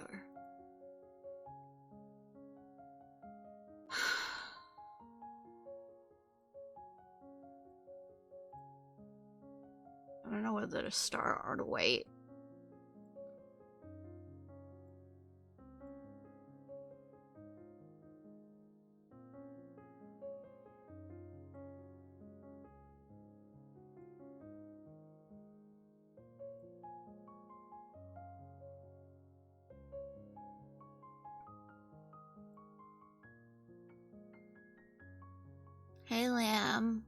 go. I don't know whether to start or to wait. Hey, Lamb.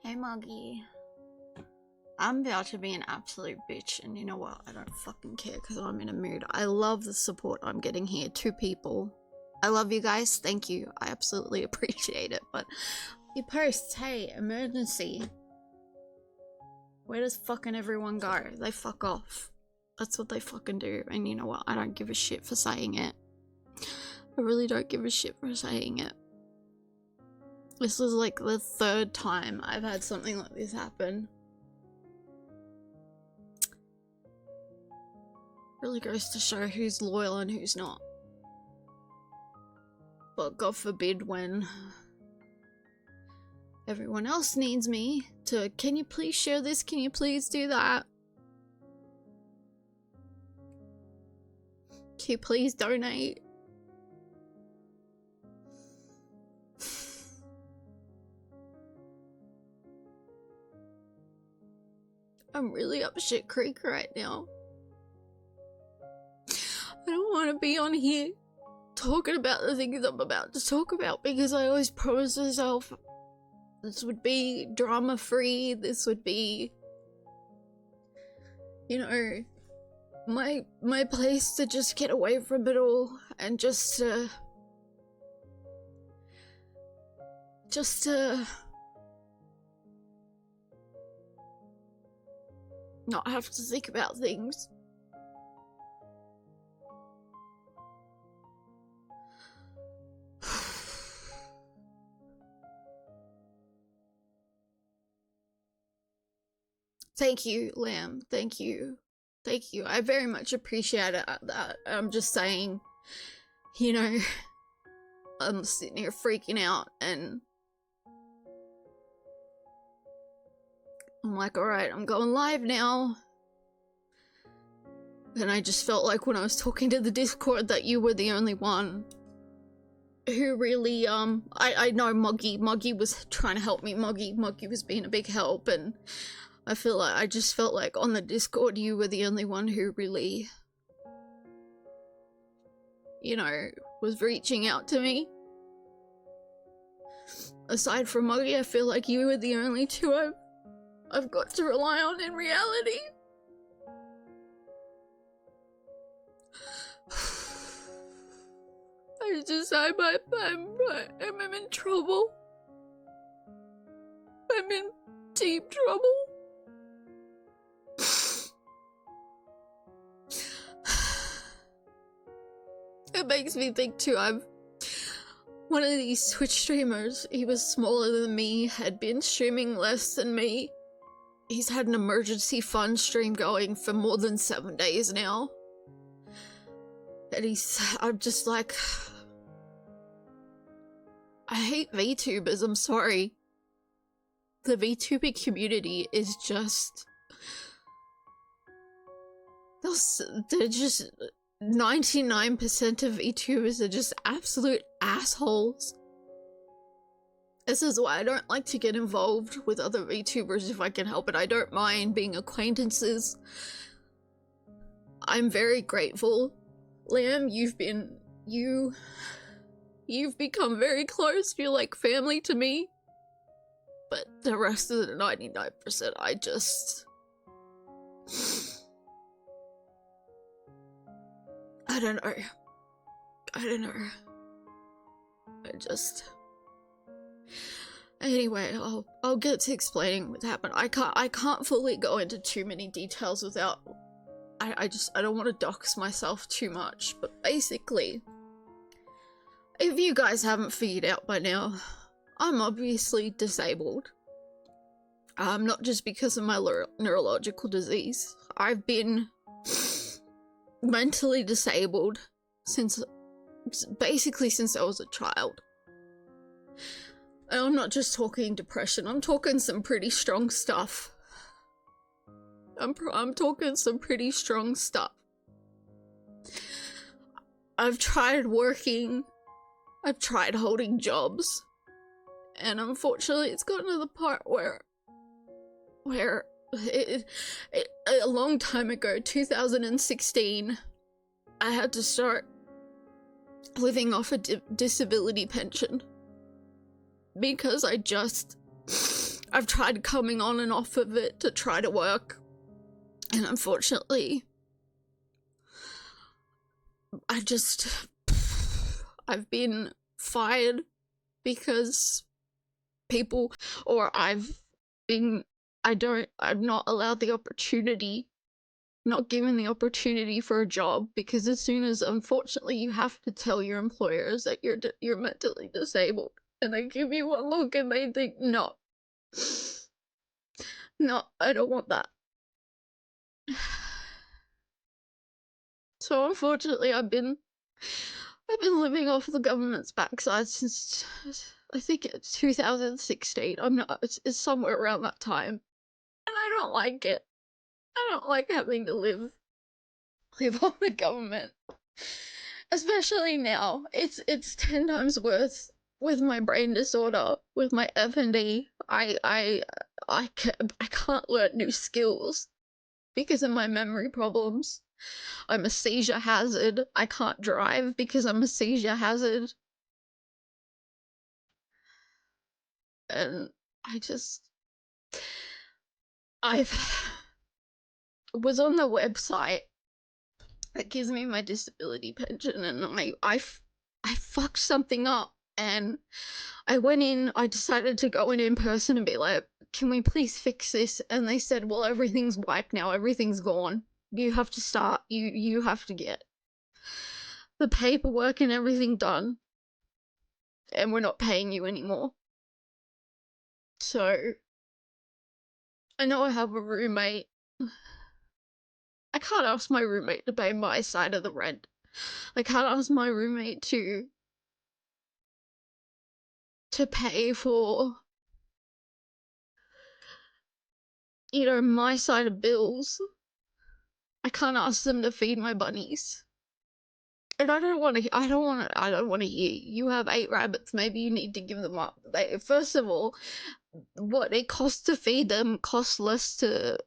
Hey, Muggy. I'm about to be an absolute bitch, and you know what? I don't fucking care because I'm in a mood. I love the support I'm getting here. 2 people. I love you guys. Thank you. I absolutely appreciate it. But you posts, hey, emergency. Where does fucking everyone go? They fuck off. That's what they fucking do. And you know what? I don't give a shit for saying it. I really don't give a shit for saying it. This was like the 3rd time I've had something like this happen. Really goes to show who's loyal and who's not. But God forbid when everyone else needs me to, can you please share this? Can you please do that? Can you please donate? I'm really up shit creek right now. I don't want to be on here talking about the things I'm about to talk about because I always promised myself this would be drama free, this would be, you know, my place to just get away from it all and just to not have to think about things. Thank you, Lamb. Thank you. Thank you. I very much appreciate it. That I'm just saying, you know, I'm sitting here freaking out and I'm like, alright, I'm going live now. And I just felt like when I was talking to the Discord that you were the only one who really, I know Moggy was trying to help me. Moggy was being a big help, and I just felt like on the Discord you were the only one who really, you know, was reaching out to me. Aside from Moggy, I feel like you were the only 2 I've got to rely on in reality. I just, I'm in trouble. I'm in deep trouble. It makes me think too, one of these Twitch streamers, he was smaller than me, had been streaming less than me. He's had an emergency fund stream going for more than 7 days now. And I'm just like, I hate VTubers, I'm sorry. The VTuber community is just, they're just, 99% of VTubers are just absolute assholes. This is why I don't like to get involved with other VTubers if I can help it. I don't mind being acquaintances. I'm very grateful. Lamb, you've become very close. You're like family to me. But the rest of the 99%, I don't know. Anyway, I'll get to explaining what happened. I can't fully go into too many details without, I don't want to dox myself too much, but basically, if you guys haven't figured out by now, I'm obviously disabled. Not just because of my neurological disease. I've been mentally disabled basically since I was a child. And I'm not just talking depression, I'm talking some pretty strong stuff. I'm talking some pretty strong stuff. I've tried working, I've tried holding jobs, and unfortunately it's gotten to the part where a long time ago, 2016, I had to start living off a disability pension. Because I've tried coming on and off of it to try to work. And unfortunately, I've been fired because people, or I'm not allowed the opportunity, not given the opportunity for a job, because as soon as, unfortunately, you have to tell your employers that you're mentally disabled. And they give you one look and they think, no, I don't want that. So unfortunately, I've been living off the government's backside since, I think it's 2016. It's somewhere around that time. And I don't like it. I don't like having to live on the government. Especially now. It's 10 times worse. With my brain disorder, with my F&D, I can't learn new skills because of my memory problems. I'm a seizure hazard. I can't drive because I'm a seizure hazard. And I was on the website that gives me my disability pension, and I fucked something up. And I went in, I decided to go in person and be like, can we please fix this? And they said, well, everything's wiped now, everything's gone. You have to start, you have to get the paperwork and everything done. And we're not paying you anymore. So, I know I have a roommate. I can't ask my roommate to pay my side of the rent. I can't ask my roommate to pay for, you know, my side of bills. I can't ask them to feed my bunnies. And I don't want to hear, you have 8 rabbits, maybe you need to give them up. First of all, what it costs to feed them costs less to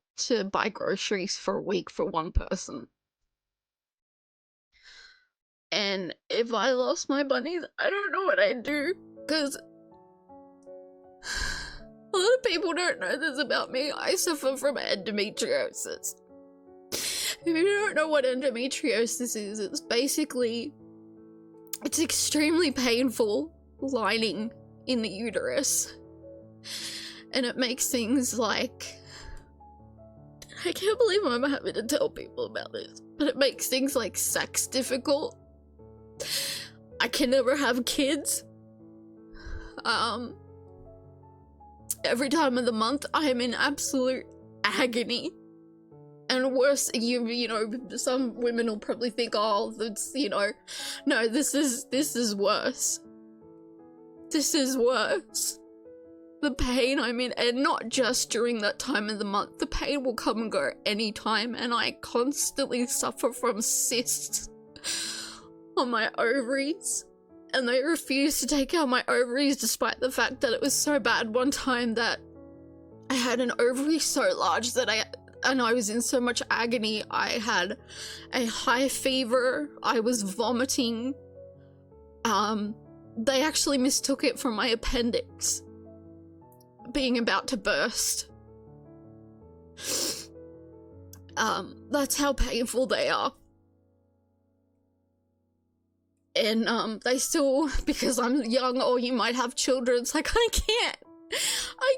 buy groceries for a week for one person. And if I lost my bunnies, I don't know what I'd do, because a lot of people don't know this about me. I suffer from endometriosis. If you don't know what endometriosis is, it's extremely painful lining in the uterus. And it makes things like, I can't believe I'm having to tell people about this, but it makes things like sex difficult. I can never have kids. Every time of the month, I am in absolute agony. And worse, you know, some women will probably think, oh, that's, you know, no, this is worse. This is worse. The pain I'm in, and not just during that time of the month, the pain will come and go anytime, and I constantly suffer from cysts on my ovaries. And they refused to take out my ovaries despite the fact that it was so bad one time that I had an ovary so large that I was in so much agony. I had a high fever, I was vomiting. They actually mistook it for my appendix being about to burst. That's how painful they are. And they still, because I'm young or you might have children, it's like I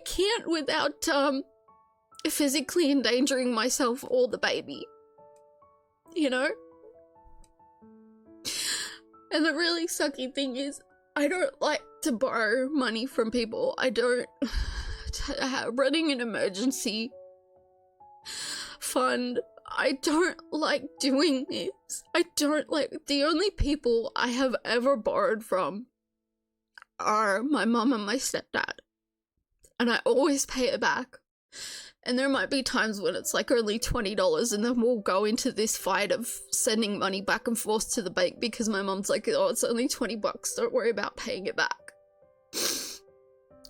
can't without physically endangering myself or the baby, you know? And the really sucky thing is, I don't like to borrow money from people. I don't, running an emergency fund, I don't like doing this. I don't like, the only people I have ever borrowed from are my mum and my stepdad. And I always pay it back. And there might be times when it's like only $20 and then we'll go into this fight of sending money back and forth to the bank because my mum's like, oh, it's only $20, don't worry about paying it back.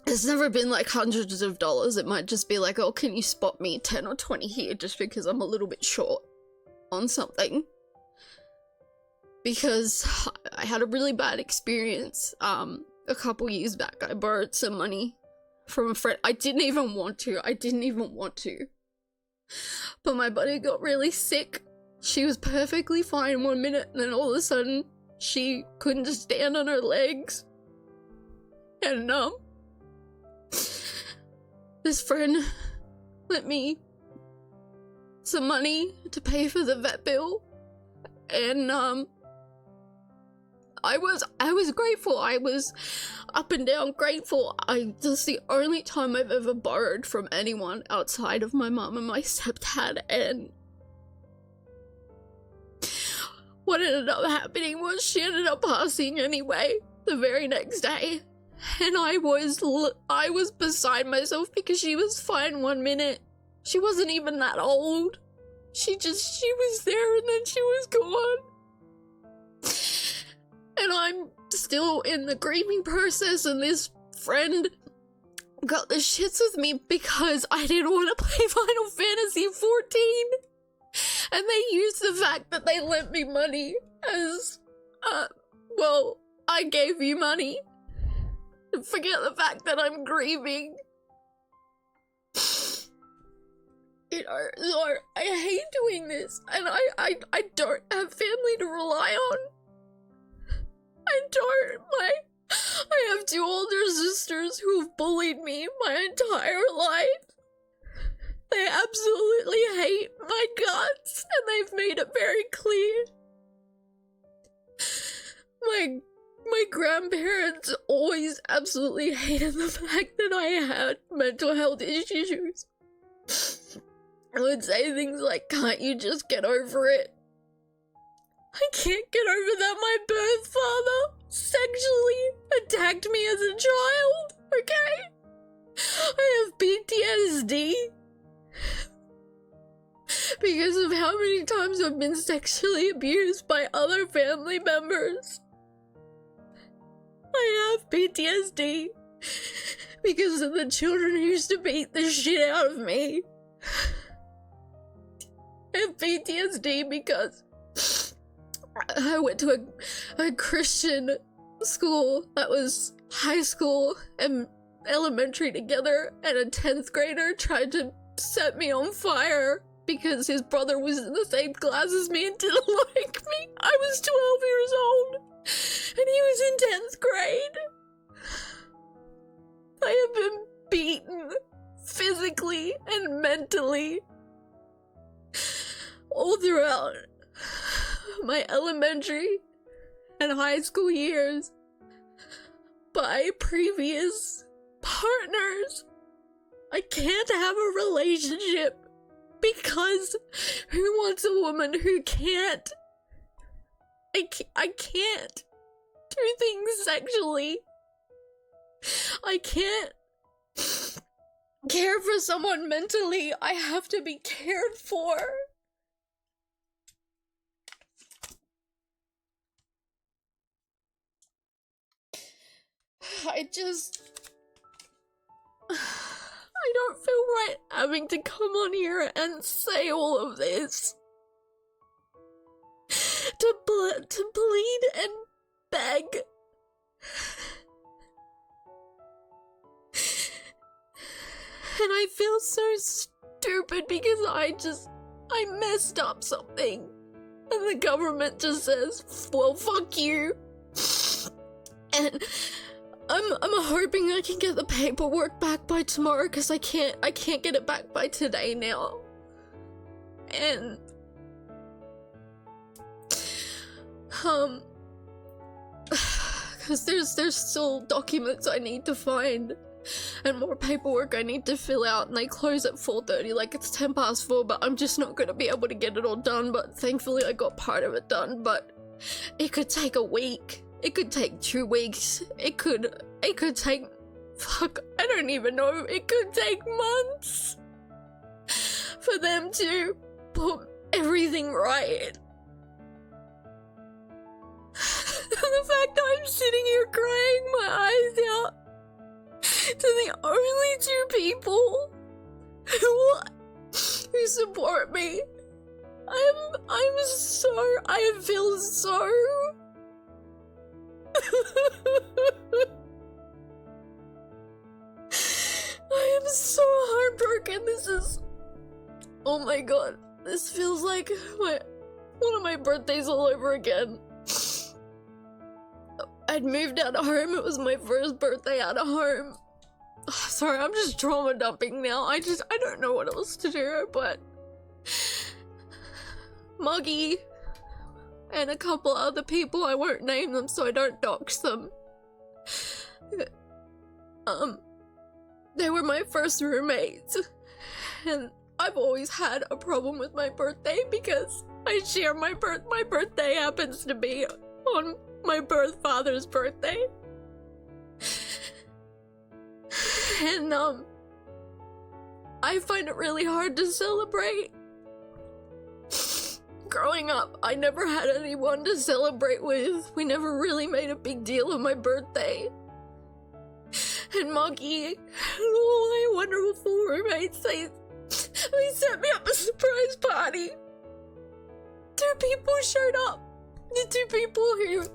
It's never been like hundreds of dollars. It might just be like, oh, can you spot me 10 or 20 here just because I'm a little bit short on something. Because I had a really bad experience a couple years back. I borrowed some money from a friend. I didn't even want to. But my buddy got really sick. She was perfectly fine 1 minute, and then all of a sudden, she couldn't stand on her legs. And, this friend lent me some money to pay for the vet bill. And, I was grateful. I was up and down grateful. This is the only time I've ever borrowed from anyone outside of my mum and my stepdad, and what ended up happening was she ended up passing anyway the very next day. And I was beside myself because she was fine 1 minute. She wasn't even that old. She was there and then she was gone. And I'm still in the grieving process, and this friend got the shits with me because I didn't want to play Final Fantasy 14. And they used the fact that they lent me money as, well, I gave you money. Forget the fact that I'm grieving. You know, so I hate doing this, and I don't have family to rely on. I have 2 older sisters who have bullied me my entire life. They absolutely hate my guts, and they've made it very clear. My grandparents always absolutely hated the fact that I had mental health issues. I would say things like, can't you just get over it? I can't get over that my birth father sexually attacked me as a child, okay? I have PTSD because of how many times I've been sexually abused by other family members. I have PTSD because of the children who used to beat the shit out of me. I have PTSD because I went to a Christian school that was high school and elementary together, and a 10th grader tried to set me on fire because his brother was in the same class as me and didn't like me. I was 12 years old and he was in 10th grade. I have been beaten physically and mentally all throughout my elementary and high school years by previous partners. I can't have a relationship because who wants a woman who can't? I can't do things sexually. I can't care for someone mentally. I have to be cared for. I don't feel right having to come on here and say all of this. To plead and beg. And I feel so stupid because I messed up something. And the government just says, well, fuck you. And I'm hoping I can get the paperwork back by tomorrow because I can't get it back by today now. And because there's still documents I need to find and more paperwork I need to fill out, and they close at 4:30, like it's 10 past 4, but I'm just not gonna be able to get it all done. But thankfully I got part of it done, but it could take a week, it could take 2 weeks, it could take, fuck, I don't even know, it could take months for them to put everything right. The fact that I'm sitting here crying my eyes out to the only 2 people who support me, I feel so I am so heartbroken. This is, oh my god, this feels like one of my birthdays all over again. I'd moved out of home, it was my first birthday out of home. Sorry, I'm just trauma dumping now. I don't know what else to do, but Muggy and a couple other people, I won't name them so I don't dox them. They were my first roommates, and I've always had a problem with my birthday because I share my birthday happens to be on my father's birthday. And I find it really hard to celebrate. Growing up, I never had anyone to celebrate with. We never really made a big deal of my birthday. And Muggy, all my wonderful roommates, they set me up a surprise party. 2 people showed up. The 2 people who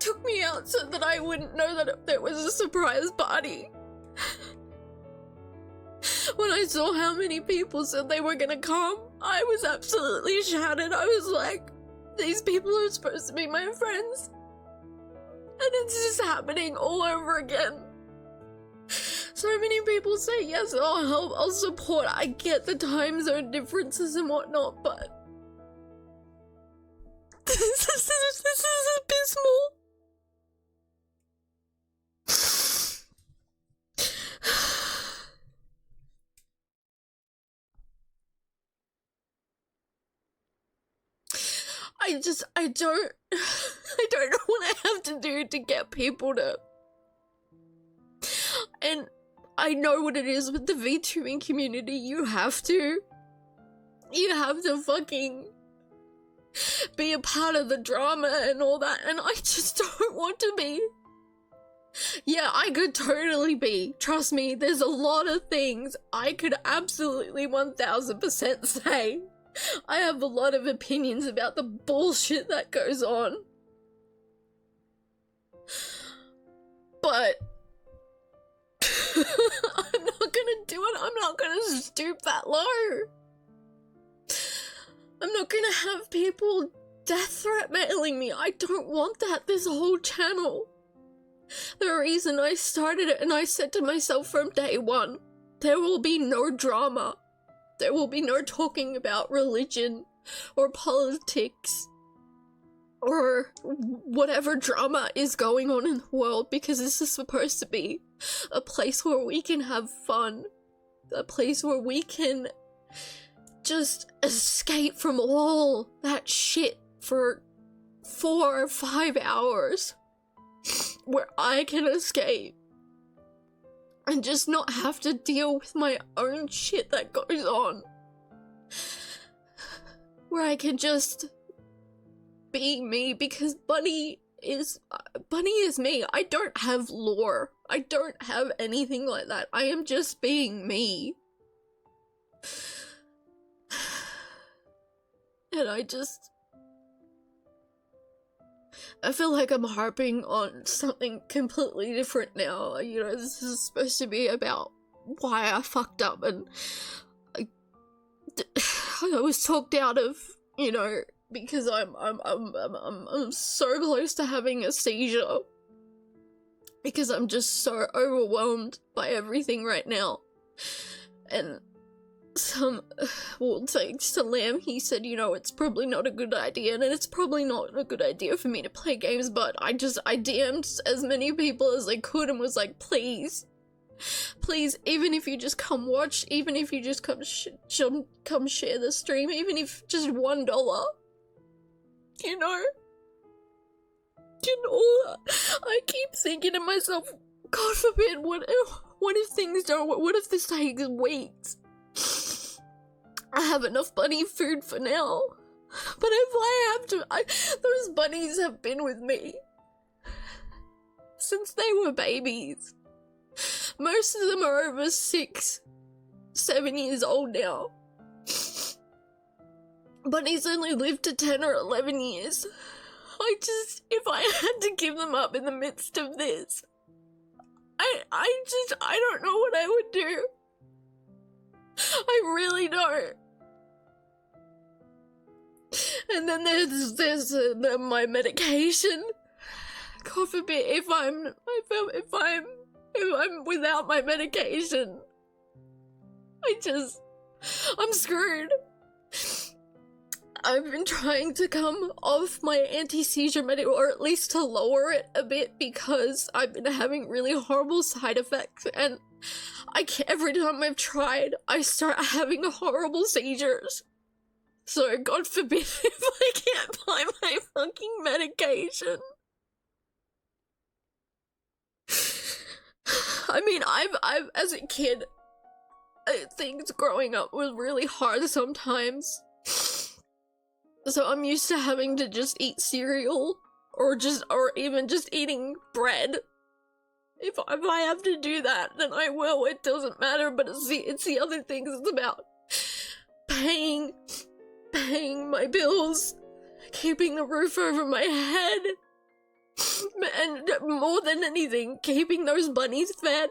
took me out so that I wouldn't know that there was a surprise party. When I saw how many people said they were gonna come, I was absolutely shattered. I was like, these people are supposed to be my friends, and it's just happening all over again. So many people say, yes, I'll help, I'll support. I get the time zone differences and whatnot, but this is abysmal. I don't know what I have to do to get people to, and I know what it is with the VTubing community. You have to fucking be a part of the drama and all that, and I just don't want to be. Yeah, I could totally be. Trust me, there's a lot of things I could absolutely 1000% say. I have a lot of opinions about the bullshit that goes on. But I'm not gonna do it. I'm not gonna stoop that low. I'm not gonna have people death threat mailing me. I don't want that. This whole channel, the reason I started it, and I said to myself from day one, there will be no drama. There will be no talking about religion or politics or whatever drama is going on in the world, because this is supposed to be a place where we can have fun, a place where we can just escape from all that shit for 4 or 5 hours, where I can escape and just not have to deal with my own shit that goes on, where I can just be me, because Bunny is me. I don't have lore. I don't have anything like that. I am just being me. And I feel like I'm harping on something completely different now. You know, this is supposed to be about why I fucked up and I was talked out of, you know, because I'm so close to having a seizure. Because I'm just so overwhelmed by everything right now. And well, thanks to Lamb, he said, you know, it's probably not a good idea, and it's probably not a good idea for me to play games, but I DM'd as many people as I could and was like, please, even if you just come watch, even if you just come share the stream, even if just $1, you know? I keep thinking to myself, God forbid, what if things don't work? What if this takes weeks? I have enough bunny food for now, but if I have to, those bunnies have been with me since they were babies. Most of them are over 6, 7 years old now. Bunnies only live to 10 or 11 years. If I had to give them up in the midst of this, I don't know what I would do. I really don't. And then there's my medication. God forbid, if I'm without my medication, I'm screwed. I've been trying to come off my anti-seizure medication, or at least to lower it a bit, because I've been having really horrible side effects, and every time I've tried, I start having horrible seizures. So God forbid if I can't find my fucking medication. I mean, I've as a kid, things growing up was really hard sometimes. So I'm used to having to just eat cereal, or even just eating bread. If I have to do that, then I will. It doesn't matter. But it's the other things. It's about paying my bills, keeping a roof over my head, and more than anything, keeping those bunnies fed.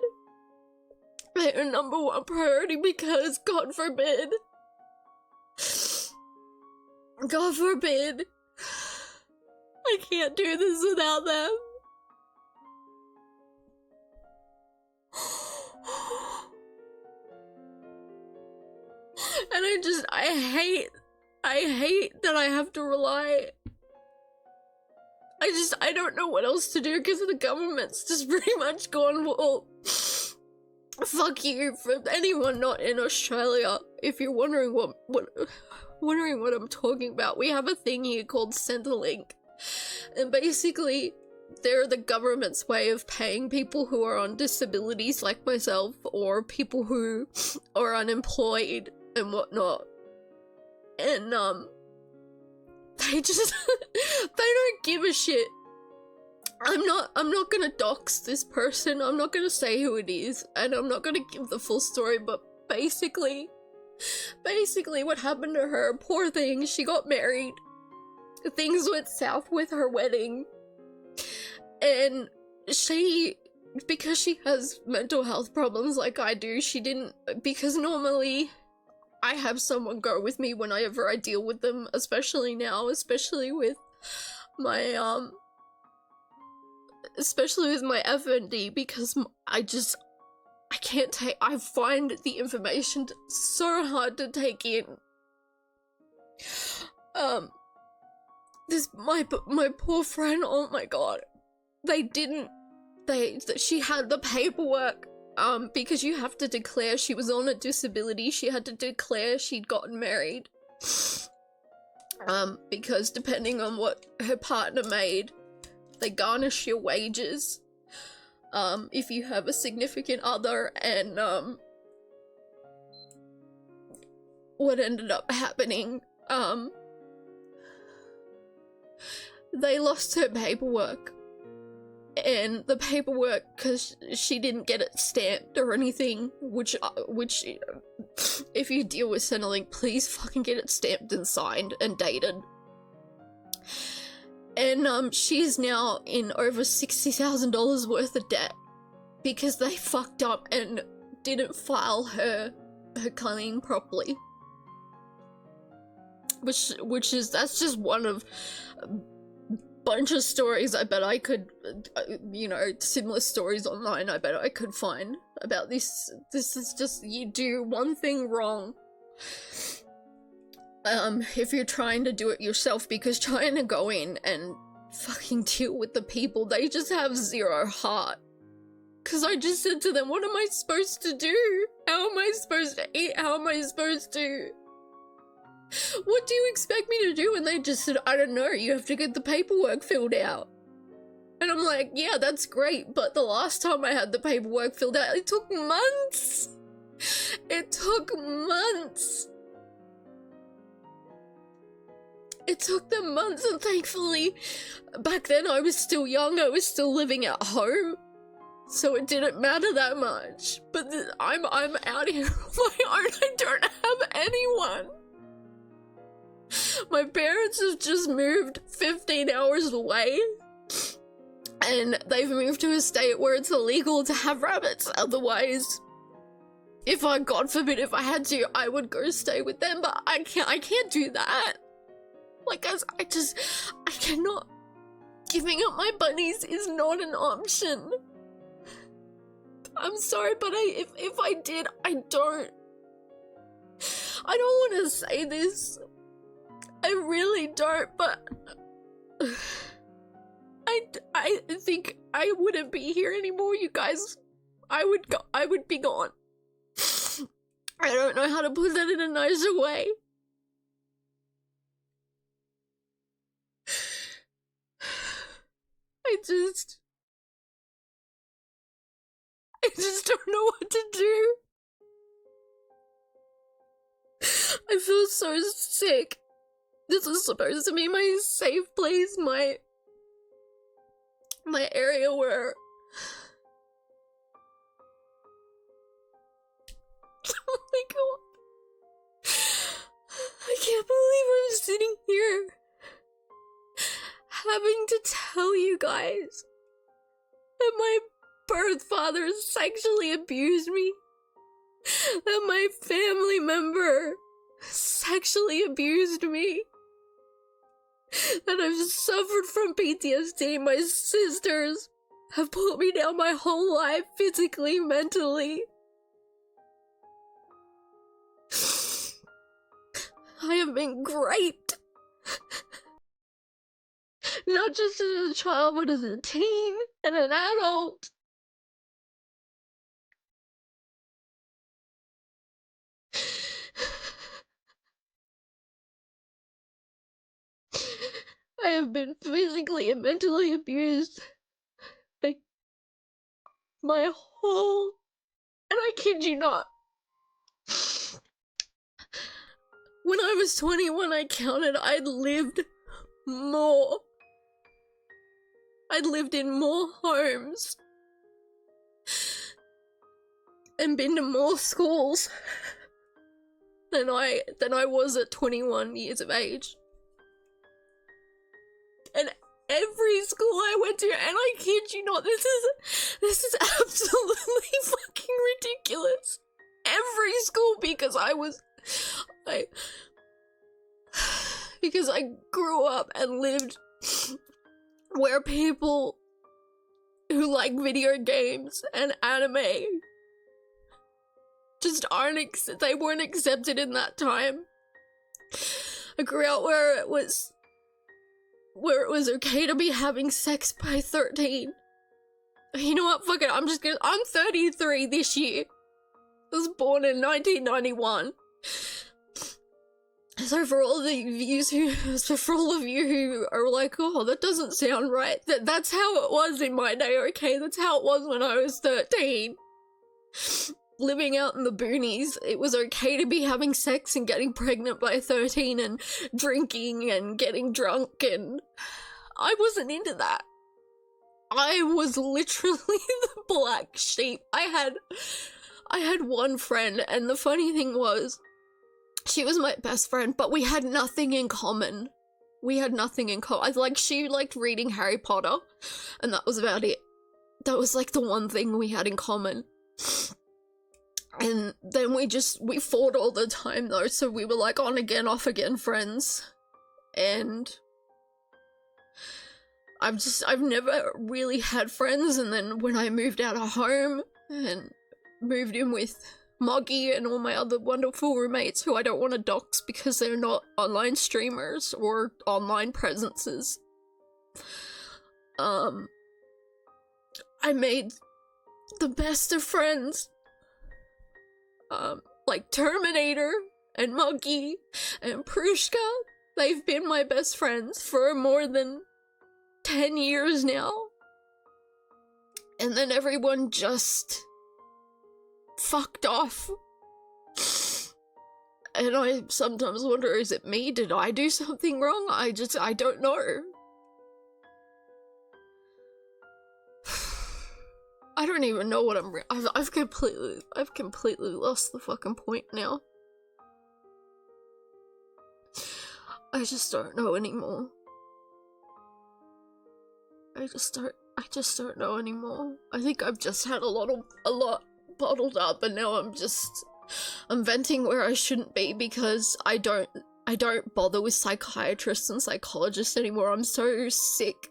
They're number one priority, because God forbid, I can't do this without them. And I hate that I have to rely. I don't know what else to do, because the government's just pretty much gone, well, fuck you. For anyone not in Australia, if you're wondering what I'm talking about, we have a thing here called Centrelink, and basically they're the government's way of paying people who are on disabilities like myself, or people who are unemployed and whatnot. And they just they don't give a shit. I'm not gonna dox this person. I'm not gonna say who it is, and I'm not gonna give the full story, but basically what happened to her, poor thing, she got married. Things went south with her wedding. And because she has mental health problems like I do, because normally I have someone go with me whenever I deal with them, especially now, especially with my FND, because I find the information so hard to take in. My poor friend, oh my god, she had the paperwork, because you have to declare she was on a disability. She had to declare she'd gotten married, because depending on what her partner made, they garnish your wages, if you have a significant other. And what ended up happening, they lost her paperwork, and the paperwork, because she didn't get it stamped or anything, which if you deal with Centrelink, please fucking get it stamped and signed and dated. And she's now in over $60,000 worth of debt because they fucked up and didn't file her claim properly. That's just one of a bunch of stories I bet I could, similar stories online I bet I could find about this. This is just, you do one thing wrong, if you're trying to do it yourself, because trying to go in and fucking deal with the people, they just have zero heart. Because I just said to them, what am I supposed to do? How am I supposed to eat? How am I supposed to... What do you expect me to do? And they just said, I don't know, you have to get the paperwork filled out. And I'm like, yeah, that's great, but the last time I had the paperwork filled out, it took months. It took months. It took them months, and thankfully, back then I was still young, I was still living at home, so it didn't matter that much. But I'm out here on my own, I don't have anyone. My parents have just moved 15 hours away, and they've moved to a state where it's illegal to have rabbits. Otherwise, if I, God forbid, if I had to, I would go stay with them, but I can't do that. Like, guys, I cannot. Giving up my bunnies is not an option. I'm sorry, but if I did, I don't want to say this. I really don't, but I think I wouldn't be here anymore, you guys. I would be gone. I don't know how to put that in a nicer way. I just don't know what to do. I feel so sick. This is supposed to be my safe place, my area where... Oh my god. I can't believe I'm sitting here having to tell you guys that my birth father sexually abused me, that my family member sexually abused me, that I've suffered from PTSD. My sisters have put me down my whole life, physically, mentally. I have been raped. Not just as a child, but as a teen and an adult. I have been physically and mentally abused. Like, my whole... And I kid you not. When I was 21, I counted, I'd lived more. I'd lived in more homes and been to more schools than I was at 21 years of age. And every school I went to, and I kid you not, this is absolutely fucking ridiculous. Every school, because I grew up and lived where people who like video games and anime just they weren't accepted in that time. I grew up where it was okay to be having sex by 13. You know what, fuck it, I'm 33 this year. I was born in 1991. So for all of you who are like, oh, that doesn't sound right, that's how it was in my day, okay? That's how it was when I was 13. Living out in the boonies, it was okay to be having sex and getting pregnant by 13 and drinking and getting drunk, and I wasn't into that. I was literally the black sheep. I had one friend, and the funny thing was, she was my best friend, but we had nothing in common. We had nothing in common. Like, she liked reading Harry Potter, and that was about it. That was like the one thing we had in common. And then we fought all the time though, so we were like on again, off again friends. And I've never really had friends, and then when I moved out of home and moved in with Moggy and all my other wonderful roommates who I don't want to dox because they're not online streamers or online presences, I made the best of friends. Like Terminator and Moggy and Prushka, they've been my best friends for more than 10 years now. And then everyone just fucked off. And I sometimes wonder, is it me? Did I do something wrong? I don't know. I don't even know what I've completely lost the fucking point now. I just don't know anymore. I just don't know anymore. I think I've just had a lot bottled up, and now I'm venting where I shouldn't be because I don't bother with psychiatrists and psychologists anymore. I'm so sick.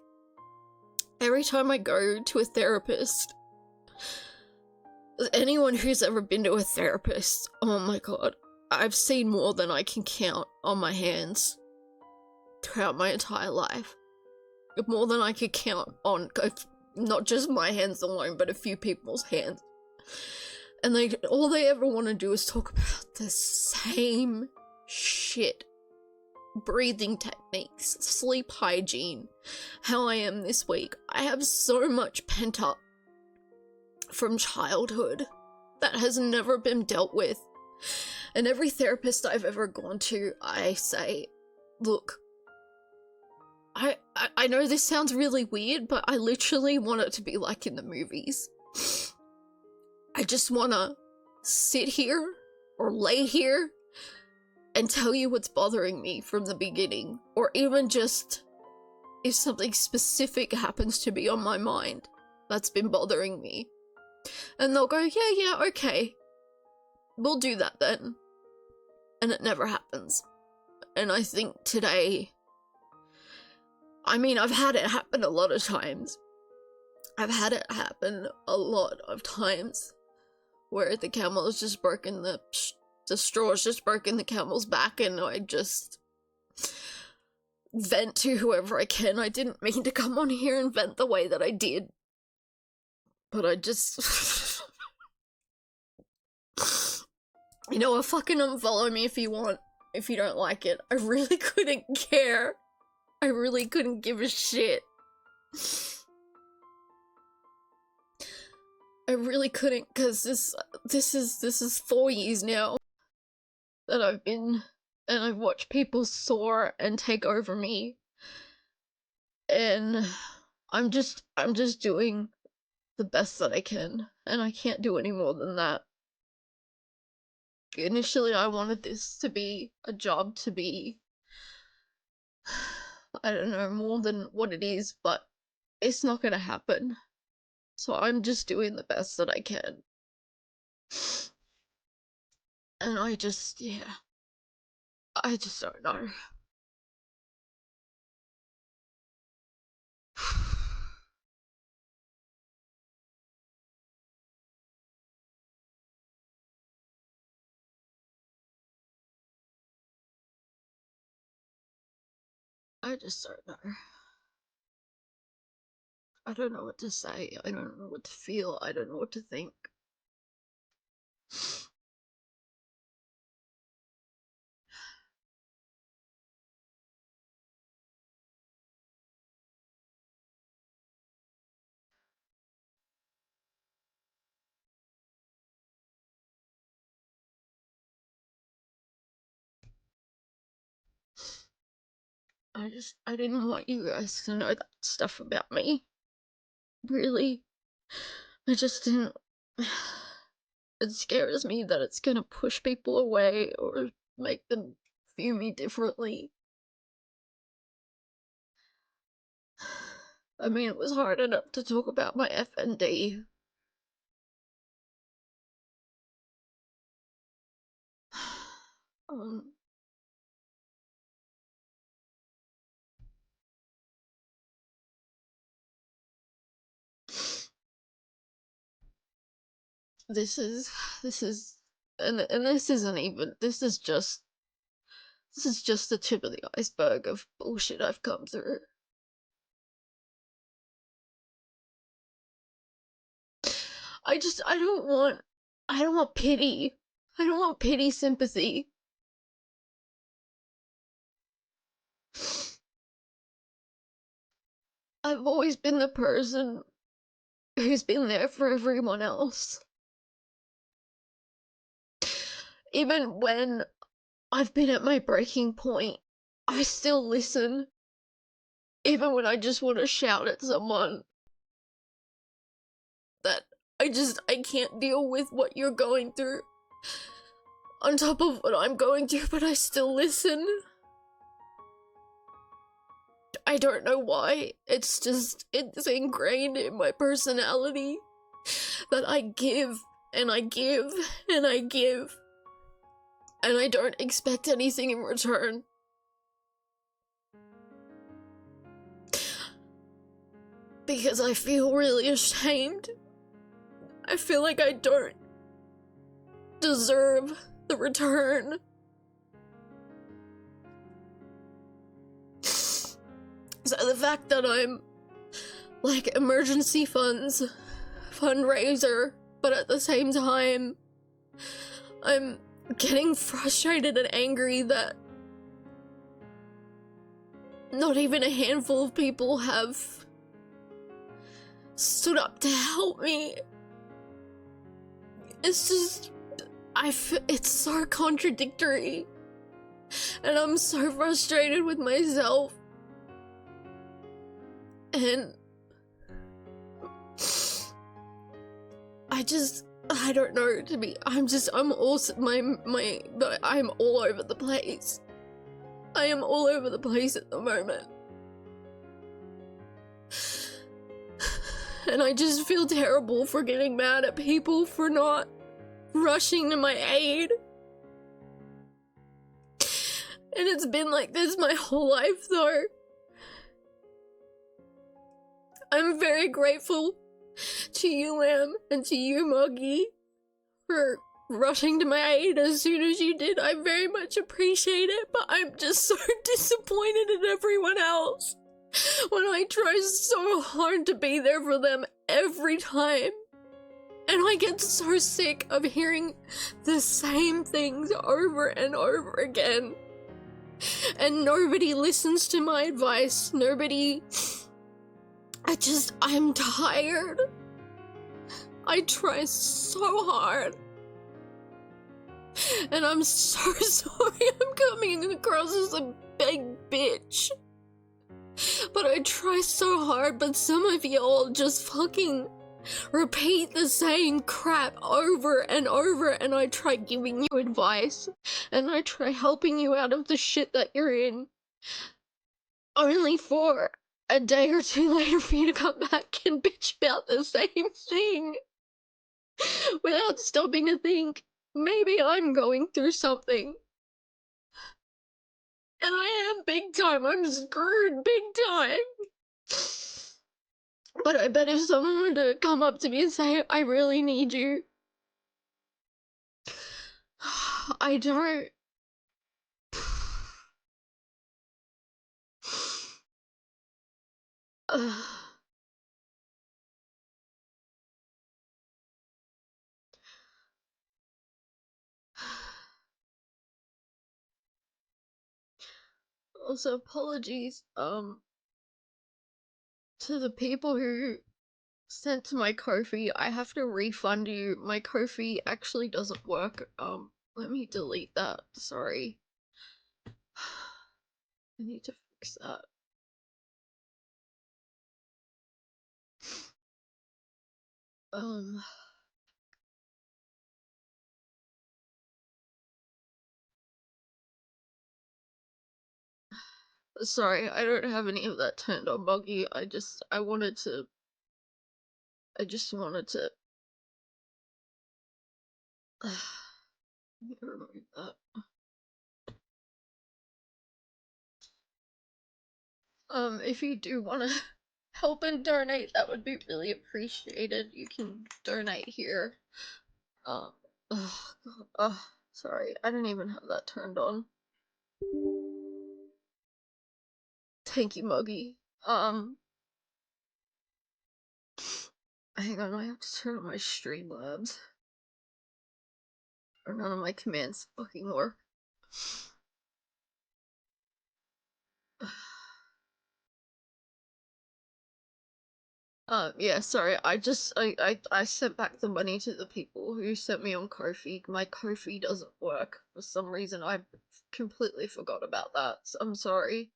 Every time I go to a therapist, anyone who's ever been to a therapist, oh my god, I've seen more than I can count on my hands throughout my entire life. More than I could count on, not just my hands alone, but a few people's hands. And all they ever want to do is talk about the same shit. Breathing techniques, sleep hygiene, how I am this week. I have so much pent up from childhood that has never been dealt with. And every therapist I've ever gone to, I say, look, I know this sounds really weird, but I literally want it to be like in the movies. I just want to sit here or lay here and tell you what's bothering me from the beginning, or even just if something specific happens to be on my mind that's been bothering me. And they'll go, yeah, okay, we'll do that then. And it never happens. And I think today, I mean, I've had it happen a lot of times. I've had it happen a lot of times where the camel has just broken the straw's just broken the camel's back, and I just vent to whoever I can. I didn't mean to come on here and vent the way that I did, but I just you know what, fucking unfollow me if you want, if you don't like it. I really couldn't care. I really couldn't give a shit. I really couldn't, because this is 4 years now that I've been, and I've watched people soar and take over me. And I'm just doing the best that I can, and I can't do any more than that. Initially, I wanted this to be a job, to be, I don't know, more than what it is, but it's not gonna happen. So I'm just doing the best that I can. And I just don't know. I just don't know. I don't know what to say. I don't know what to feel. I don't know what to think. I didn't want you guys to know that stuff about me. Really. I just didn't. It scares me that it's gonna push people away or make them view me differently. I mean, it was hard enough to talk about my FND. um, this is, and this isn't even, this is just the tip of the iceberg of bullshit I've come through. I don't want pity. I don't want pity sympathy. I've always been the person who's been there for everyone else. Even when I've been at my breaking point, I still listen. Even when I just want to shout at someone that I can't deal with what you're going through on top of what I'm going through, but I still listen. I don't know why. It's ingrained in my personality that I give and I give and I give, and I don't expect anything in return. Because I feel really ashamed. I feel like I don't deserve the return. So the fact that I'm like emergency funds fundraiser, but at the same time I'm getting frustrated and angry that not even a handful of people have stood up to help me. It's just, it's so contradictory, and I'm so frustrated with myself. And I don't know, I'm all over the place. I am all over the place at the moment. And I just feel terrible for getting mad at people for not rushing to my aid. And it's been like this my whole life, though. I'm very grateful to you, Lamb, and to you, Muggy, for rushing to my aid as soon as you did. I very much appreciate it, but I'm just so disappointed in everyone else when I try so hard to be there for them every time. And I get so sick of hearing the same things over and over again. And nobody listens to my advice. I'm tired. I try so hard. And I'm so sorry I'm coming across as a big bitch. But I try so hard, but some of y'all just fucking repeat the same crap over and over, and I try giving you advice, and I try helping you out of the shit that you're in, only for a day or two later for you to come back and bitch about the same thing without stopping to think, maybe I'm going through something. And I am big time. I'm screwed big time. But I bet if someone were to come up to me and say, I really need you, I don't. Also, apologies, to the people who sent my Ko-fi. I have to refund you. My Ko-fi actually doesn't work. Let me delete that. Sorry. I need to fix that. Sorry, I don't have any of that turned on, Buggy. I just wanted to remove that. If you do want to help and donate, that would be really appreciated. You can donate here. Oh, sorry, I didn't even have that turned on. Thank you, Muggy. Hang on, I have to turn on my Streamlabs. Or none of my commands fucking work. Yeah, sorry, I sent back the money to the people who sent me on Ko-fi. My Ko-fi doesn't work for some reason. I completely forgot about that, so I'm sorry.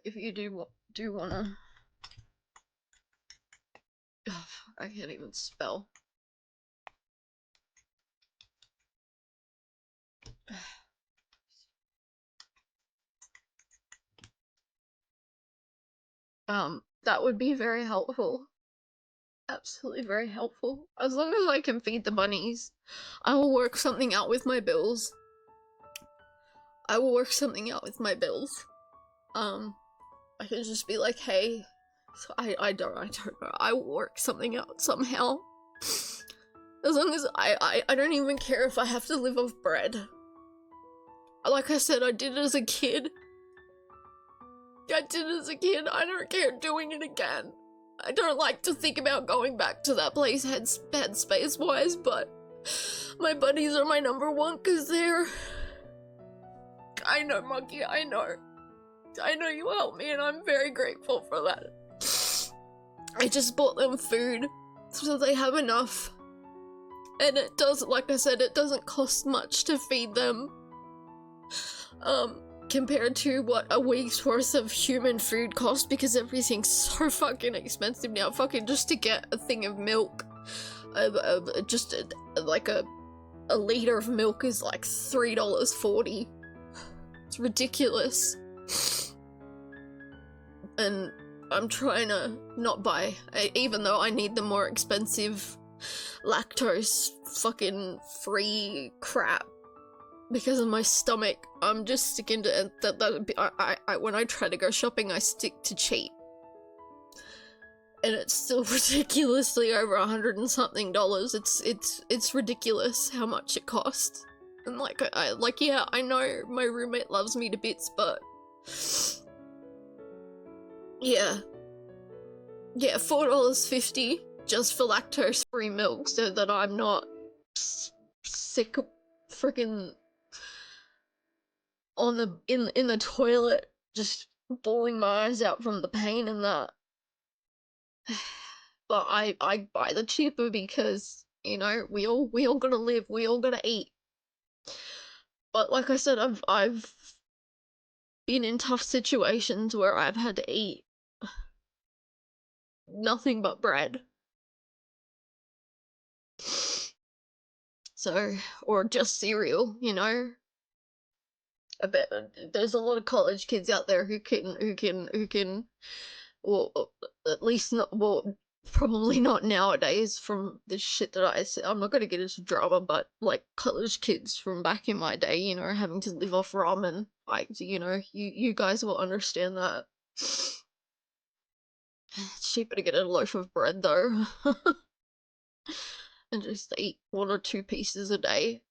If you do wanna... Oh, I can't even spell. That would be very helpful. Absolutely very helpful. As long as I can feed the bunnies, I will work something out with my bills. I can just be like, hey, so I don't know. I will work something out somehow. As long as I don't even care if I have to live off bread. Like I said, I did it as a kid. I don't care doing it again. I don't like to think about going back to that place headspace wise, but my buddies are my number one because they're... I know, Monkey, I know you helped me and I'm very grateful for that. I just bought them food so they have enough. And it doesn't, like I said, it doesn't cost much to feed them. Compared to what a week's worth of human food costs, because everything's so fucking expensive now. Fucking just to get a thing of milk, like a liter of milk is like $3.40. It's ridiculous. And I'm trying to not buy, even though I need the more expensive lactose fucking free crap. Because of my stomach, I'm just sticking to that. When I try to go shopping, I stick to cheap, and it's still ridiculously over $100 and something. It's ridiculous how much it costs. And yeah, I know my roommate loves me to bits, but yeah, $4.50 just for lactose-free milk, so that I'm not sick of freaking in the toilet, just bawling my eyes out from the pain and that. But I buy the cheaper because, you know, we all gotta live, we all gotta eat. But like I said, I've been in tough situations where I've had to eat nothing but bread. So, or just cereal, you know. I bet there's a lot of college kids out there who can, well, at least not, well, probably not nowadays from the shit that I said. I'm not gonna get into drama, but like college kids from back in my day, you know, having to live off ramen, like, you know, you guys will understand that. It's cheaper to get a loaf of bread though, and just eat 1 or 2 pieces a day.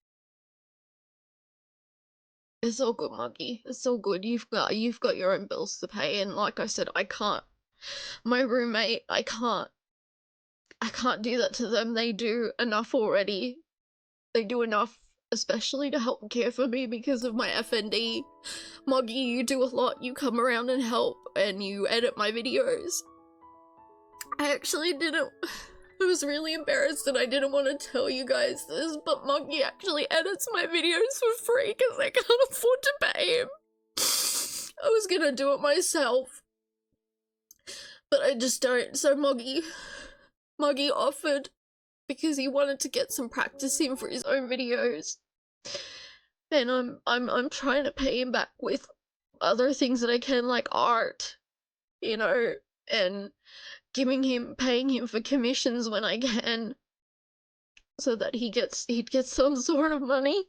It's all good, Muggy. It's all good. You've got your own bills to pay, and like I said, I can't. My roommate, I can't do that to them. They do enough already. They do enough, especially to help care for me because of my FND. Muggy, you do a lot. You come around and help, and you edit my videos. I actually didn't. I was really embarrassed and I didn't want to tell you guys this, but Monkey actually edits my videos for free because I can't afford to pay him. I was gonna do it myself, But I just don't. So Moggy offered, because he wanted to get some practice in for his own videos. And I'm trying to pay him back with other things that I can, like art, you know, and paying him for commissions when I can, so that he'd get some sort of money.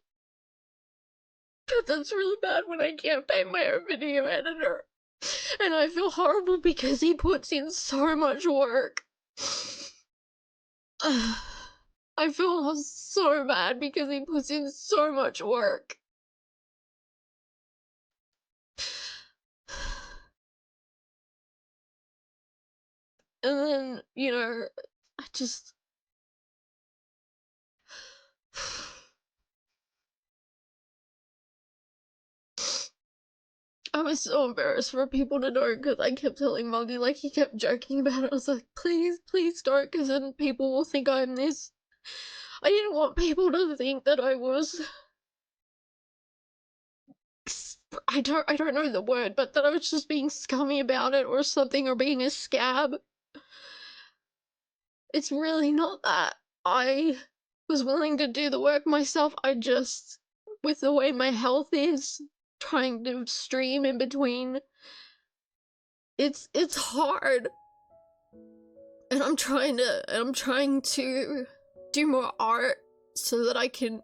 But that's really bad when I can't pay my own video editor. And I feel horrible because he puts in so much work. I feel so bad because he puts in so much work. And then, you know, I was so embarrassed for people to know, because I kept telling Moggy, like, he kept joking about it. I was like, please, please don't, because then people will think I'm this. I didn't want people to think that I was... I don't know the word, but that I was just being scummy about it or something, or being a scab. It's really not that. I was willing to do the work myself. I just, with the way my health is, trying to stream in between, it's hard. And I'm trying to do more art so that I can,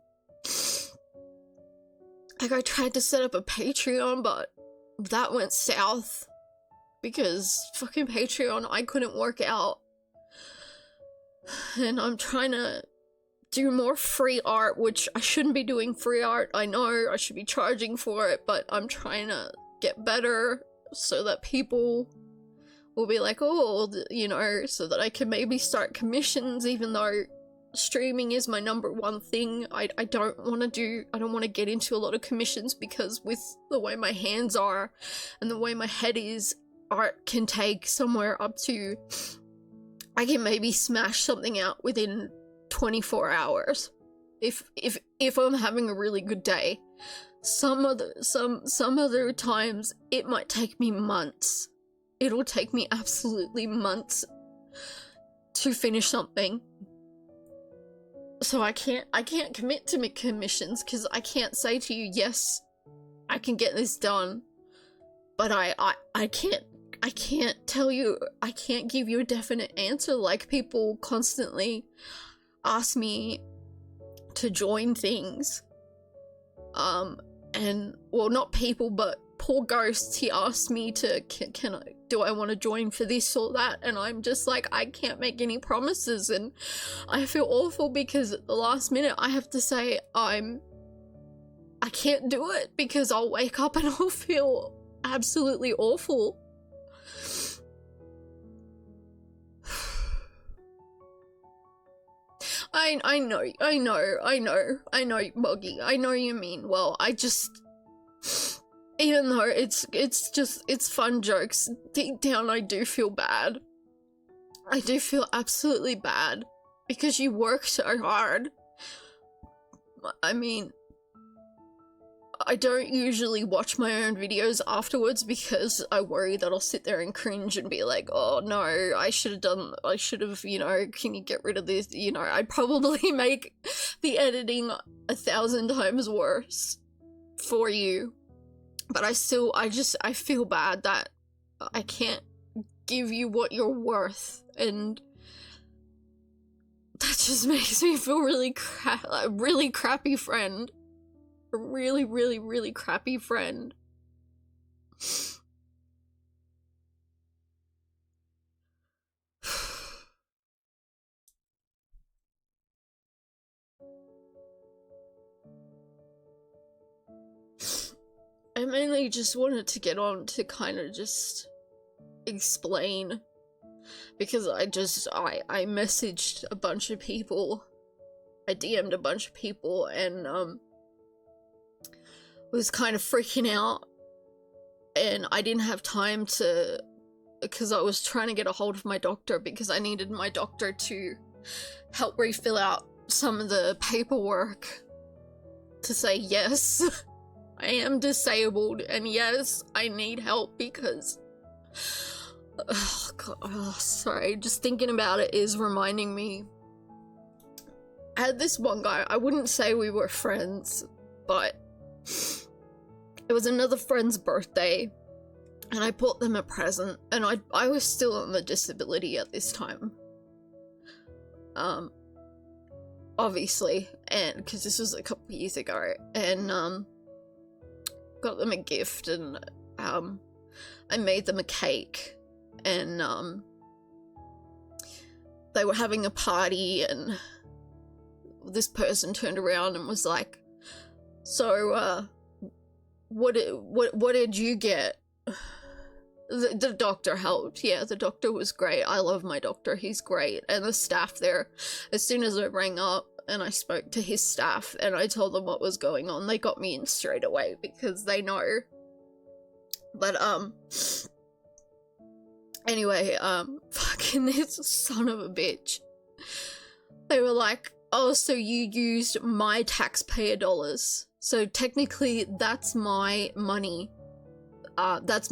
like, I tried to set up a Patreon, but that went south because fucking Patreon, I couldn't work out. And I'm trying to do more free art, which I shouldn't be doing free art. I know I should be charging for it, but I'm trying to get better so that people will be like, oh, you know, so that I can maybe start commissions, even though streaming is my #1 thing. I don't want to get into a lot of commissions, because with the way my hands are and the way my head is, art can take somewhere up to, I can maybe smash something out within 24 hours if I'm having a really good day. Some other times it might take me months. It'll take me absolutely months to finish something. So I can't commit to commissions, because I can't say to you, yes, I can get this done, but I can't tell you, I can't give you a definite answer. Like, people constantly ask me to join things, and, well, not people, but poor Ghost, he asked me to, do I want to join for this or that, and I'm just like, I can't make any promises, and I feel awful because at the last minute I have to say I can't do it, because I'll wake up and I'll feel absolutely awful. I know, Moggy, I know you mean well. I just, even though it's fun jokes, deep down I do feel bad. I do feel absolutely bad, because you work so hard. I mean, I don't usually watch my own videos afterwards, because I worry that I'll sit there and cringe and be like, oh no, I should have, you know, can you get rid of this? You know, I'd probably make the editing 1,000 times worse for you. But I feel bad that I can't give you what you're worth, and that just makes me feel really crappy friend. A really, really, really crappy friend. I mainly just wanted to get on to kind of just explain, because I messaged a bunch of people, I DM'd a bunch of people, and was kind of freaking out, and I didn't have time to, because I was trying to get a hold of my doctor, because I needed my doctor to help refill out some of the paperwork to say, yes, I am disabled, and yes, I need help, because Oh, God, oh, sorry, just thinking about it is reminding me. I had this one guy, I wouldn't say we were friends, but it was another friend's birthday, and I bought them a present, and I was still on the disability at this time. Obviously, and because this was a couple years ago, and got them a gift, and I made them a cake, and they were having a party, and this person turned around and was like, so what did you get? The doctor helped. Yeah, the doctor was great. I love my doctor, he's great. And the staff there, as soon as I rang up and I spoke to his staff and I told them what was going on, they got me in straight away because they know. But anyway, fucking this son of a bitch, they were like, oh, so you used my taxpayer dollars, so technically that's my money, that's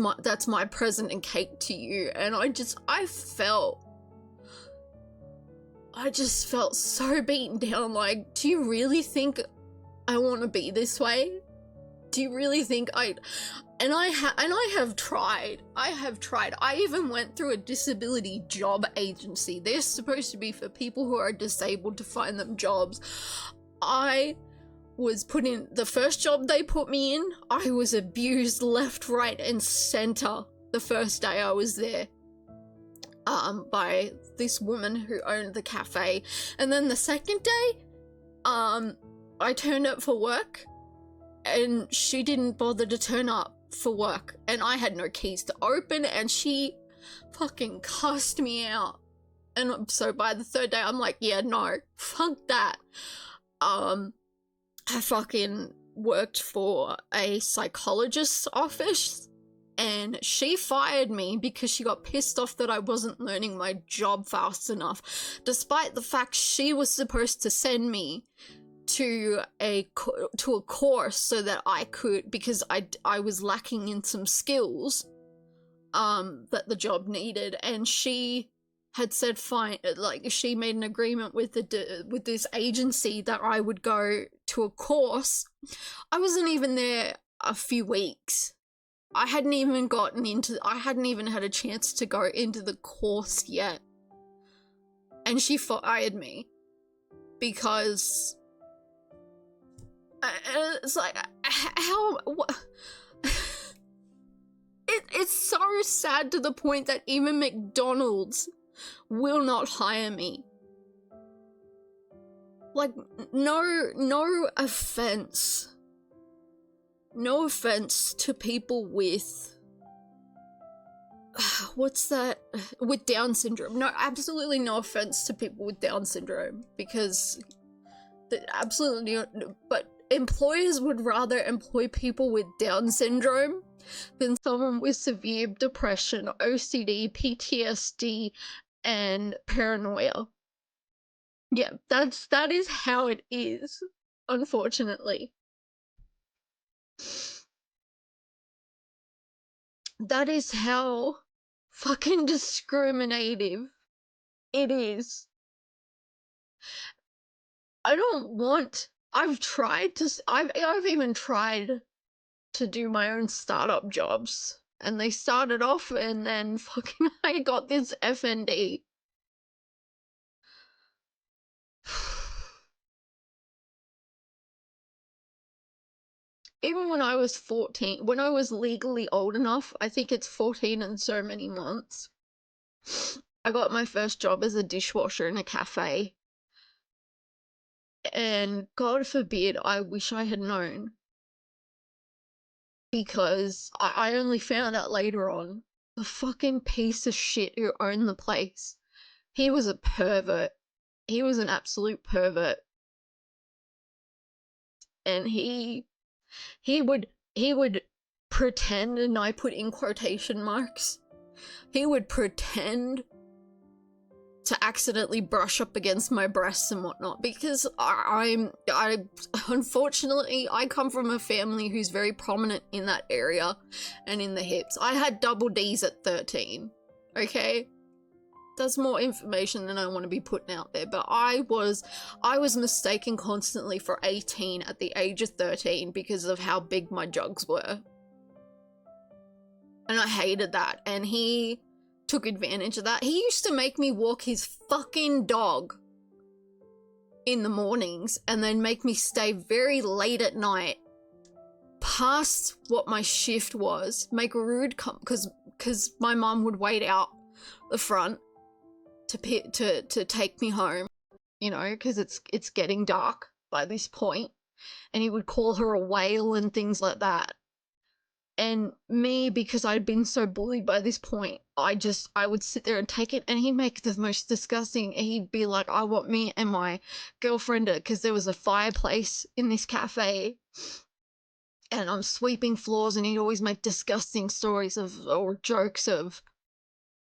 my present and cake to you. And I just felt so beaten down. Like, do you really think I want to be this way? Do you really think I have tried. I even went through a disability job agency. They're supposed to be for people who are disabled to find them jobs. I was put in the first job they put me in. I was abused left, right, and center the first day I was there, by this woman who owned the cafe. And then the second day, I turned up for work, and she didn't bother to turn up for work, and I had no keys to open, and she fucking cussed me out. And so by the third day, I'm like, yeah, no, fuck that. I fucking worked for a psychologist's office, and she fired me because she got pissed off that I wasn't learning my job fast enough, despite the fact she was supposed to send me to a course so that I could, because I was lacking in some skills that the job needed. And she had said fine, like she made an agreement with this agency that I would go to a course. I wasn't even there a few weeks. I hadn't even had a chance to go into the course yet, and she fired me because it's like, how, what? It's so sad to the point that even McDonald's will not hire me. Like, no offense to people with, what's that, with Down syndrome. No, absolutely no offense to people with Down syndrome, because absolutely, but employers would rather employ people with Down syndrome than someone with severe depression, OCD, PTSD, and paranoia. Yeah, that is how it is, unfortunately. That is how fucking discriminative it is. I've even tried to do my own startup jobs, and they started off, and then fucking I got this FND. Even when I was 14, when I was legally old enough, I think it's 14 and so many months, I got my first job as a dishwasher in a cafe. And God forbid, I wish I had known, because I only found out later on, the fucking piece of shit who owned the place, he was a pervert. He was an absolute pervert. And he would pretend, and I put in quotation marks, he would pretend to accidentally brush up against my breasts and whatnot, because I unfortunately, I come from a family who's very prominent in that area and in the hips. I had double D's at 13. okay? That's more information than I want to be putting out there, but I was mistaken constantly for 18 at the age of 13 because of how big my jugs were. And I hated that, and he took advantage of that. He used to make me walk his fucking dog in the mornings and then make me stay very late at night past what my shift was, make a rude because my mum would wait out the front to take me home, you know, because it's getting dark by this point, and he would call her a whale and things like that. And me, because I'd been so bullied by this point, I would sit there and take it, and he'd make the most disgusting. He'd be like, I want me and my girlfriend, because there was a fireplace in this cafe, and I'm sweeping floors, and he'd always make disgusting stories or jokes of,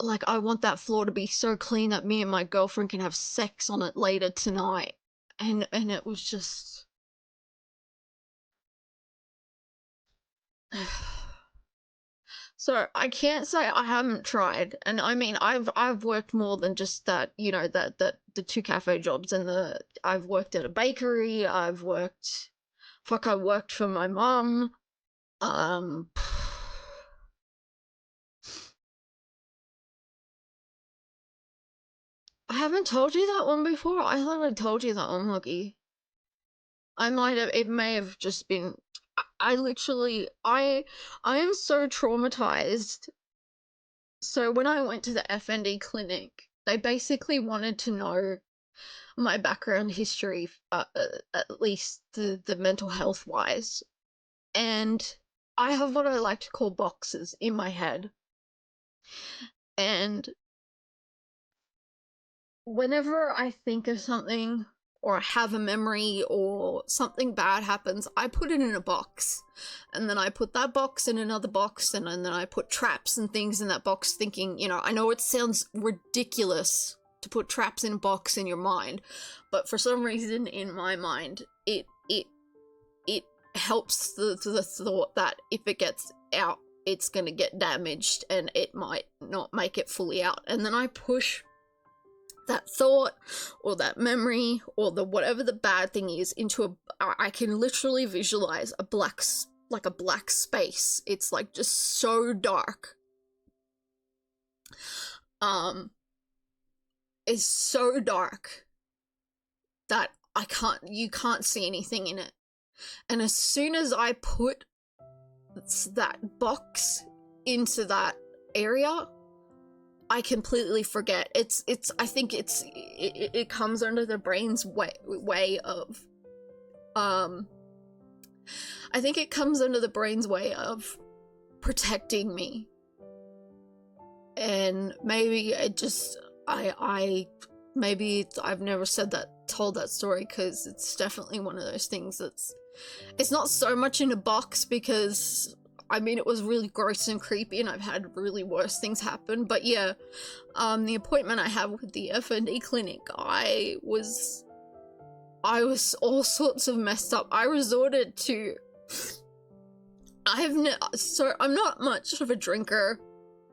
like, I want that floor to be so clean that me and my girlfriend can have sex on it later tonight. And it was just... So I can't say I haven't tried, and I mean I've worked more than just that, you know, that the 2 cafe jobs, and I've worked at a bakery, I worked for my mum. I haven't told you that one before. I thought I told you that one, Lucky. It may have just been, I literally, I am so traumatized. So when I went to the FND clinic, they basically wanted to know my background history, at least the mental health wise. And I have what I like to call boxes in my head. And whenever I think of something, or I have a memory, or something bad happens, I put it in a box. And then I put that box in another box, and then I put traps and things in that box, thinking, you know, I know it sounds ridiculous to put traps in a box in your mind, but for some reason in my mind, it helps the thought that if it gets out, it's gonna get damaged, and it might not make it fully out. And then I push that thought or that memory or the whatever the bad thing is into I can literally visualize a black space. It's like just so dark. It's so dark that you can't see anything in it. And as soon as I put that box into that area, I completely forget. I think it comes under the brain's way of I think it comes under the brain's way of protecting me. And maybe it just maybe I've never told that story, because it's definitely one of those things it's not so much in a box, because I mean, it was really gross and creepy, and I've had really worse things happen. But yeah, the appointment I have with the FND clinic, I was all sorts of messed up. I resorted to, I'm not much of a drinker.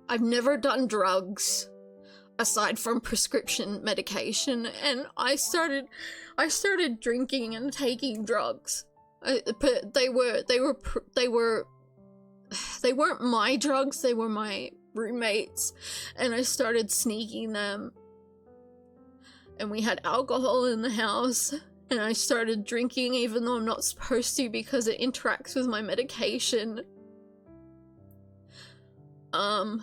I've never done drugs aside from prescription medication, and I started drinking and taking drugs. But they weren't my drugs, they were my roommates, and I started sneaking them. And we had alcohol in the house, and I started drinking even though I'm not supposed to, because it interacts with my medication. Well,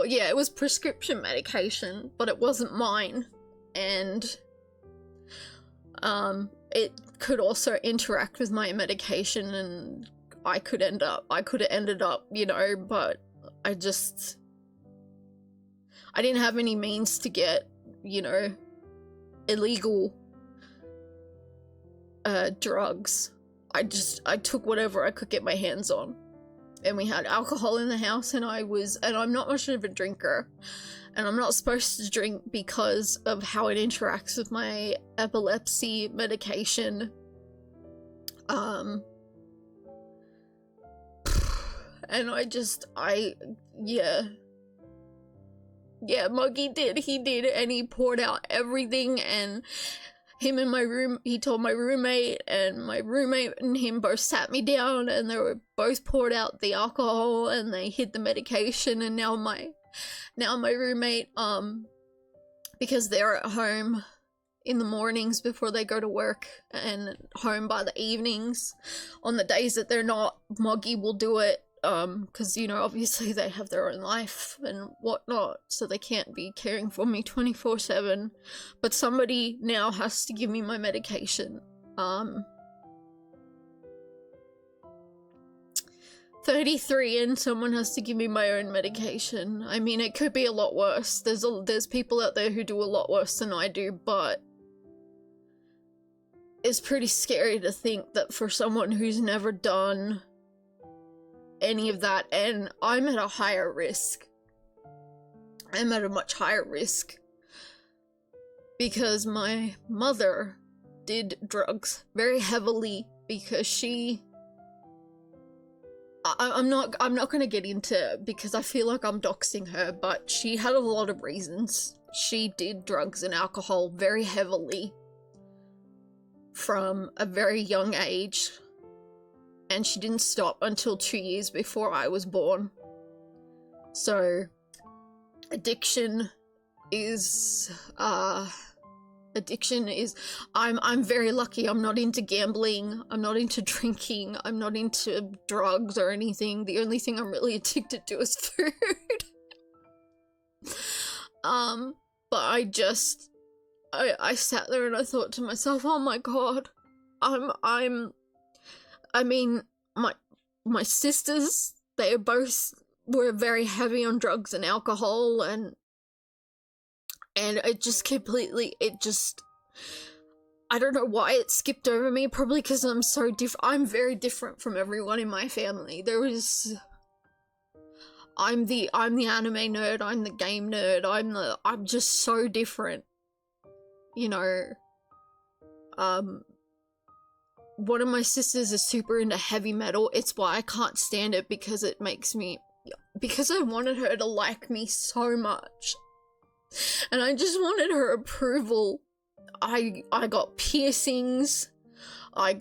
yeah, it was prescription medication, but it wasn't mine, and it could also interact with my medication, and I could have ended up, you know, but I didn't have any means to get, you know, illegal drugs. I took whatever I could get my hands on. And we had alcohol in the house, and I'm not much of a drinker, and I'm not supposed to drink because of how it interacts with my epilepsy medication. And yeah. yeah, Muggy did. He did, and he poured out everything, and he told my roommate, and my roommate and him both sat me down, and they were both poured out the alcohol, and they hid the medication, and now my roommate, because they're at home in the mornings before they go to work and home by the evenings, on the days that they're not, Muggy will do it, because, you know, obviously they have their own life and whatnot, so they can't be caring for me 24/7, but somebody now has to give me my medication. 33 and someone has to give me my own medication. I mean, it could be a lot worse. There's people out there who do a lot worse than I do, but it's pretty scary to think that for someone who's never done any of that, and I'm at a higher risk. I'm at a much higher risk because my mother did drugs very heavily because I'm not gonna get into it because I feel like I'm doxing her, but she had a lot of reasons. She did drugs and alcohol very heavily from a very young age, and she didn't stop until 2 years before I was born. So addiction is I'm very lucky. I'm not into gambling, I'm not into drinking, I'm not into drugs or anything. The only thing I'm really addicted to is food. But I sat there and I thought to myself, oh my god, I mean, my sisters, they both were very heavy on drugs and alcohol, and it just I don't know why it skipped over me, probably because I'm very different from everyone in my family. I'm the anime nerd, I'm the game nerd, I'm just so different. You know, one of my sisters is super into heavy metal. It's why I can't stand it, because I wanted her to like me so much. And I just wanted her approval. I got piercings. I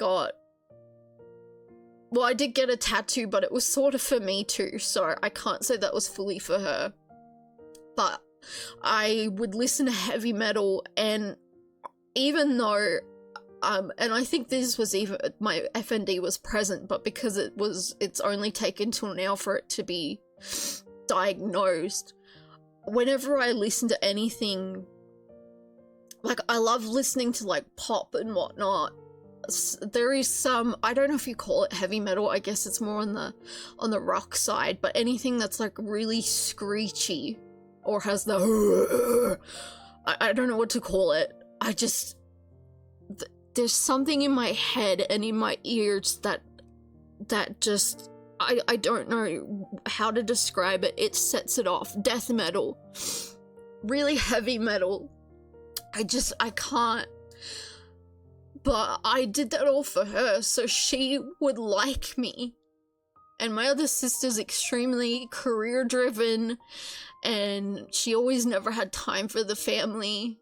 did get a tattoo, but it was sort of for me too, so I can't say that was fully for her. But I would listen to heavy metal, and even though and I think this was even, my FND was present, but because it's only taken till now for it to be diagnosed, whenever I listen to anything, like, I love listening to, like, pop and whatnot. There is some, I don't know if you call it heavy metal, I guess it's more on the rock side, but anything that's, like, really screechy, or has the I don't know what to call it. There's something in my head and in my ears that just, I don't know how to describe it. It sets it off. Death metal. Really heavy metal. I can't. But I did that all for her, so she would like me. And my other sister's extremely career-driven, and she always never had time for the family.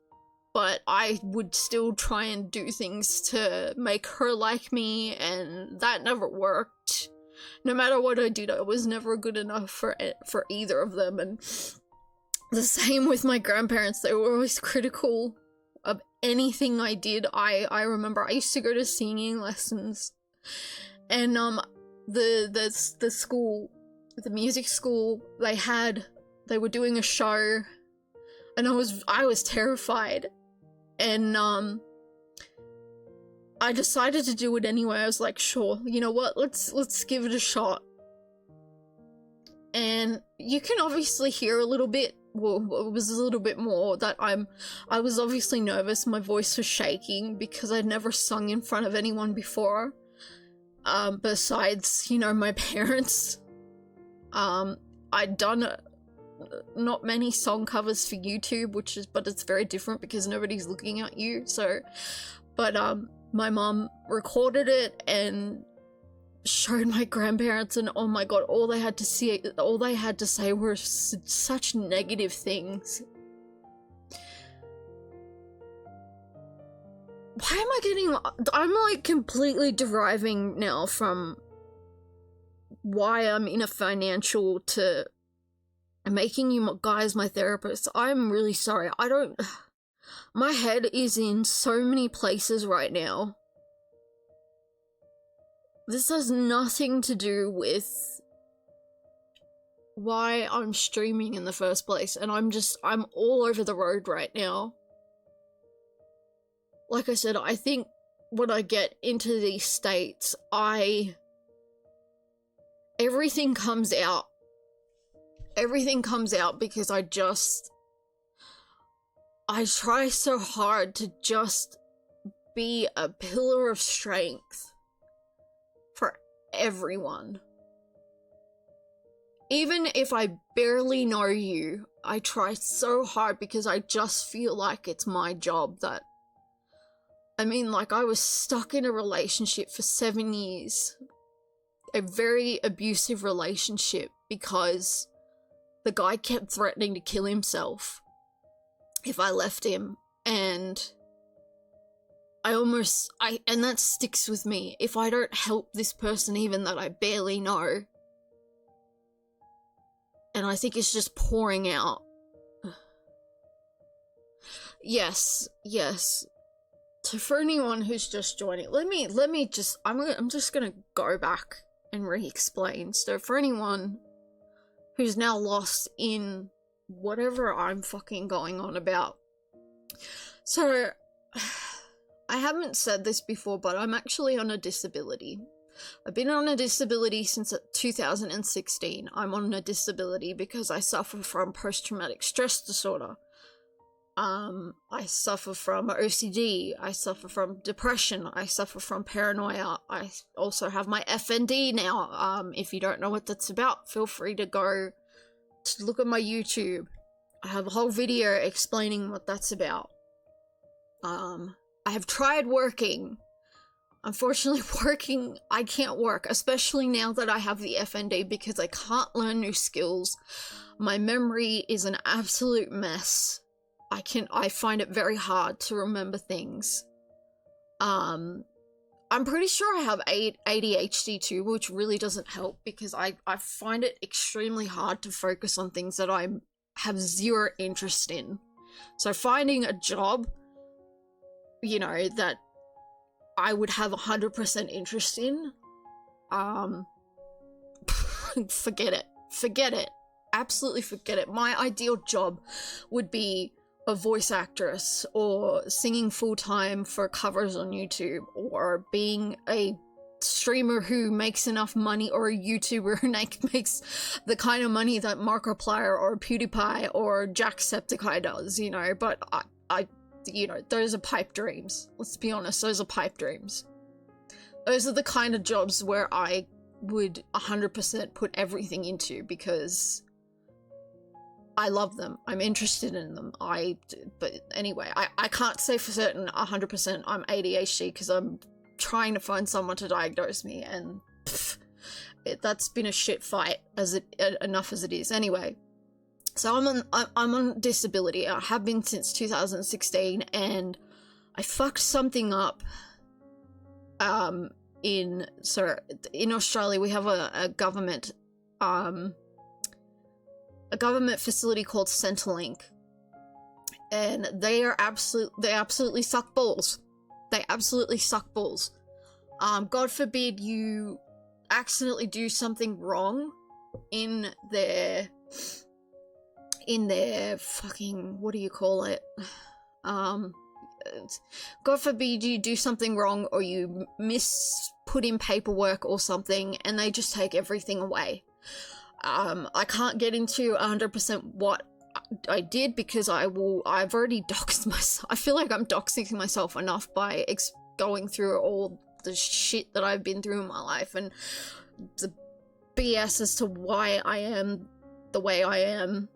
But I would still try and do things to make her like me, and that never worked. No matter what I did, I was never good enough for either of them. And the same with my grandparents. They were always critical of anything I did. I remember I used to go to singing lessons, and the school, the music school, they were doing a show, and I was terrified. And I decided to do it anyway. I was like, sure, you know what, let's give it a shot. And you can obviously hear a little bit, well, it was a little bit more that I was obviously nervous. My voice was shaking because I'd never sung in front of anyone before, besides, you know, my parents. I'd done not many song covers for YouTube, but it's very different because nobody's looking at you, so, but my mom recorded it, and showed my grandparents, and oh my god, all they had to say were such negative things. Why am I getting... I'm like completely deriving now from why I'm in a financial to making you guys my therapist. I'm really sorry. I don't... My head is in so many places right now. This has nothing to do with why I'm streaming in the first place, and I'm all over the road right now. Like I said, I think when I get into these states, everything comes out. Everything comes out because I try so hard to just be a pillar of strength for everyone. Even if I barely know you, I try so hard because I just feel like it's my job that... I mean, like, I was stuck in a relationship for 7 years. A very abusive relationship because the guy kept threatening to kill himself if I left him, and and that sticks with me. If I don't help this person even that I barely know, and I think it's just pouring out. Yes. So for anyone who's just joining, I'm just gonna go back and re-explain. So for anyone who's now lost in whatever I'm fucking going on about. So, I haven't said this before, but I'm actually on a disability. I've been on a disability since 2016. I'm on a disability because I suffer from post-traumatic stress disorder. I suffer from OCD, I suffer from depression, I suffer from paranoia, I also have my FND now. If you don't know what that's about, feel free to go to look at my YouTube. I have a whole video explaining what that's about. I have tried working. Unfortunately, I can't work, especially now that I have the FND, because I can't learn new skills. My memory is an absolute mess. I find it very hard to remember things. I'm pretty sure I have ADHD too, which really doesn't help because I find it extremely hard to focus on things that I have zero interest in. So finding a job, you know, that I would have 100% interest in, forget it. Absolutely forget it. My ideal job would be a voice actress, or singing full-time for covers on YouTube, or being a streamer who makes enough money, or a YouTuber who makes the kind of money that Markiplier or PewDiePie or Jacksepticeye does, you know, but I you know, those are pipe dreams. Let's be honest, those are pipe dreams. Those are the kind of jobs where I would 100% put everything into because I love them. I'm interested in them. But anyway, I can't say for certain 100% I'm ADHD because I'm trying to find someone to diagnose me, and that's been a shit fight enough as it is. Anyway, so I'm on disability. I have been since 2016, and I fucked something up. In Australia we have a government facility called Centrelink, and they absolutely suck balls. They absolutely suck balls. God forbid you accidentally do something wrong in their fucking, what do you call it? God forbid you do something wrong, or you put in paperwork or something, and they just take everything away. I can't get into 100% what I did because I've already doxed myself. I feel like I'm doxing myself enough by going through all the shit that I've been through in my life, and the BS as to why I am the way I am.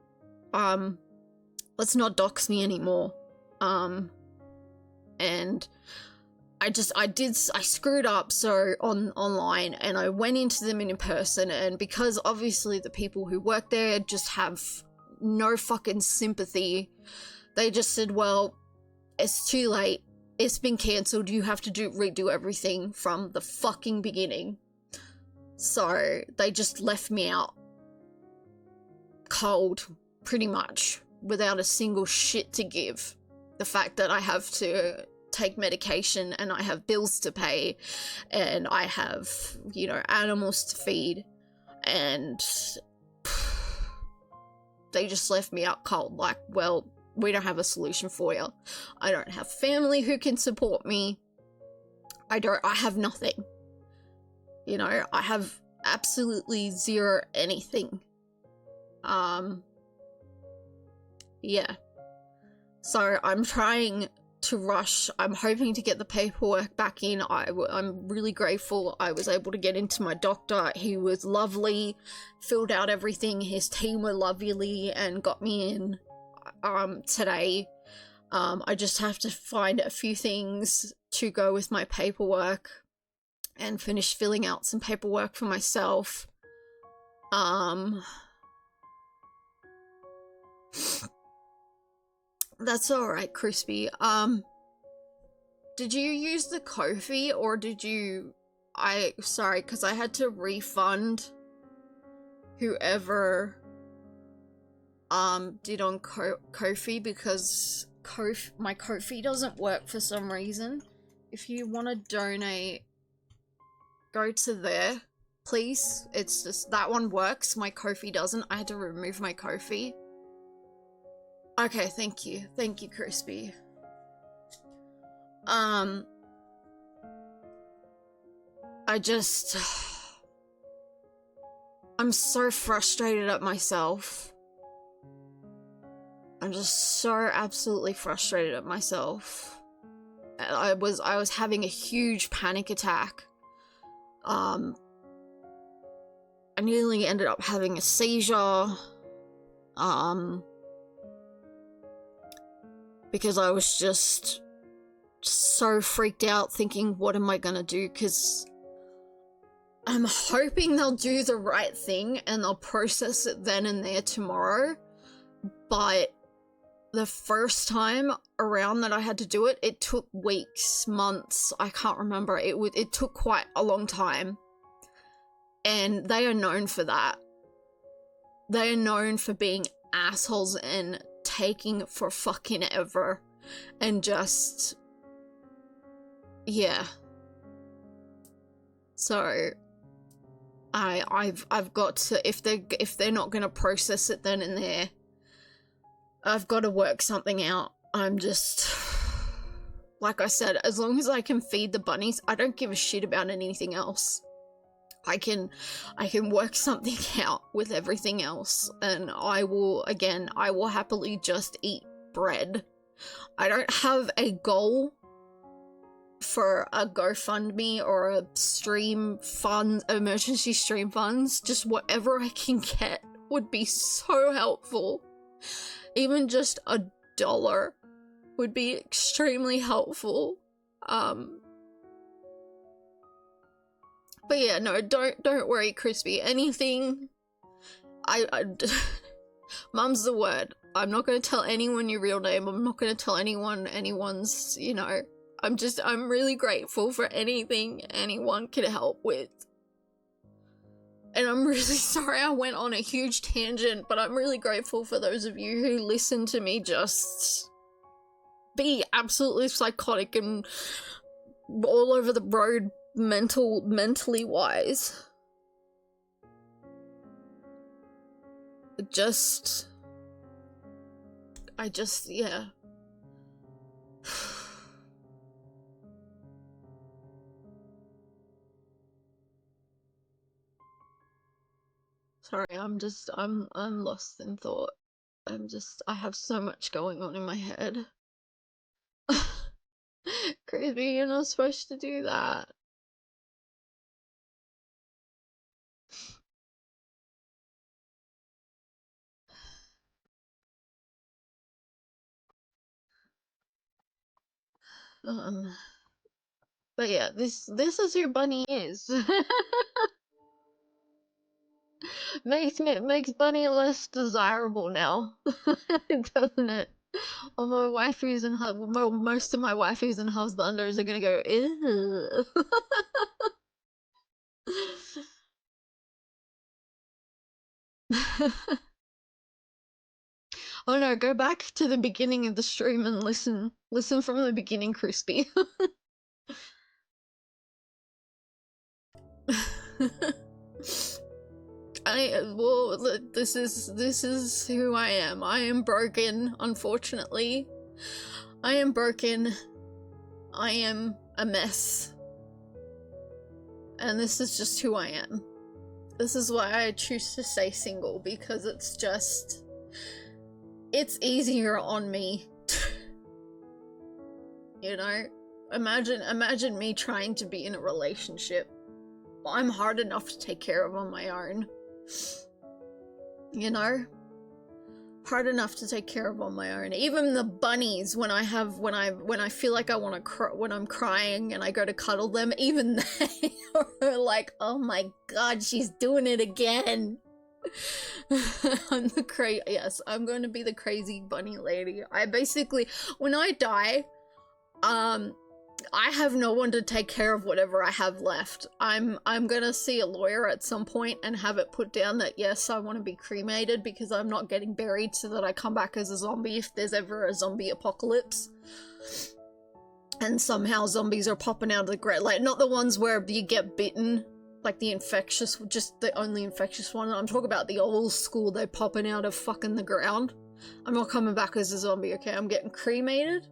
Let's not dox me anymore. And I screwed up so online, and I went into them in person, and because obviously the people who work there just have no fucking sympathy, they just said, well, it's too late, it's been cancelled, you have to redo everything from the fucking beginning. So they just left me out cold, pretty much, without a single shit to give. The fact that I have to take medication and I have bills to pay and I have, you know, animals to feed, and they just left me out cold, like, well, we don't have a solution for you. I don't have family who can support me. I have nothing. You know, I have absolutely zero anything. Yeah. So I'm trying to rush. I'm hoping to get the paperwork back in. I'm really grateful I was able to get into my doctor. He was lovely, filled out everything. His team were lovely and got me in today. I just have to find a few things to go with my paperwork and finish filling out some paperwork for myself. That's alright, Crispy. Did you use the Ko-fi, or did you... sorry, because I had to refund whoever, did on Ko-fi, because my Ko-fi doesn't work for some reason. If you want to donate, go to there, please. It's just, that one works, my Ko-fi doesn't. I had to remove my Ko-fi. Okay, thank you. Thank you, Crispy. I'm so frustrated at myself. I'm just so absolutely frustrated at myself. I was having a huge panic attack. I nearly ended up having a seizure. Because I was just so freaked out thinking, what am I gonna do? Because I'm hoping they'll do the right thing and they'll process it then and there tomorrow. But the first time around that I had to do it, it took weeks, months, I can't remember. It took quite a long time. And they are known for that. They are known for being assholes and taking for fucking ever. And just... yeah. So... I've got to, if they're not gonna process it then and there, I've got to work something out. I'm just, like I said, as long as I can feed the bunnies, I don't give a shit about anything else. I can work something out with everything else, and I will happily just eat bread. I don't have a goal for a GoFundMe or a emergency stream funds. Just whatever I can get would be so helpful. Even just $1 would be extremely helpful. But yeah, no, don't worry, Crispy. Anything, Mum's the word. I'm not going to tell anyone your real name. I'm not going to tell anyone's, you know, I'm really grateful for anything anyone can help with. And I'm really sorry I went on a huge tangent, but I'm really grateful for those of you who listen to me just be absolutely psychotic and all over the road mentally wise. Yeah. Sorry, I'm lost in thought. I have so much going on in my head. Crispy, you're not supposed to do that. But yeah, this is who Bunny is. makes Bunny less desirable now, doesn't it? All my waifus and most of my waifus and husbanders are gonna go, ew. Oh no, go back to the beginning of the stream and listen. Listen from the beginning, Crispy. Well, this is who I am. I am broken, unfortunately. I am broken. I am a mess. And this is just who I am. This is why I choose to stay single, because it's just... it's easier on me. You know? Imagine me trying to be in a relationship. I'm hard enough to take care of on my own. You know? Hard enough to take care of on my own. Even the bunnies, when I feel like I want to cry, when I'm crying and I go to cuddle them, even they are like, oh my god, she's doing it again. Yes, I'm going to be the crazy bunny lady. I basically, when I die, I have no one to take care of whatever I have left. I'm gonna see a lawyer at some point and have it put down that yes, I want to be cremated because I'm not getting buried, so that I come back as a zombie if there's ever a zombie apocalypse. And somehow zombies are popping out of the ground, like not the ones where you get bitten, like the infectious, just the only infectious one. I'm talking about the old school, they're popping out of fucking the ground. I'm not coming back as a zombie, okay? I'm getting cremated.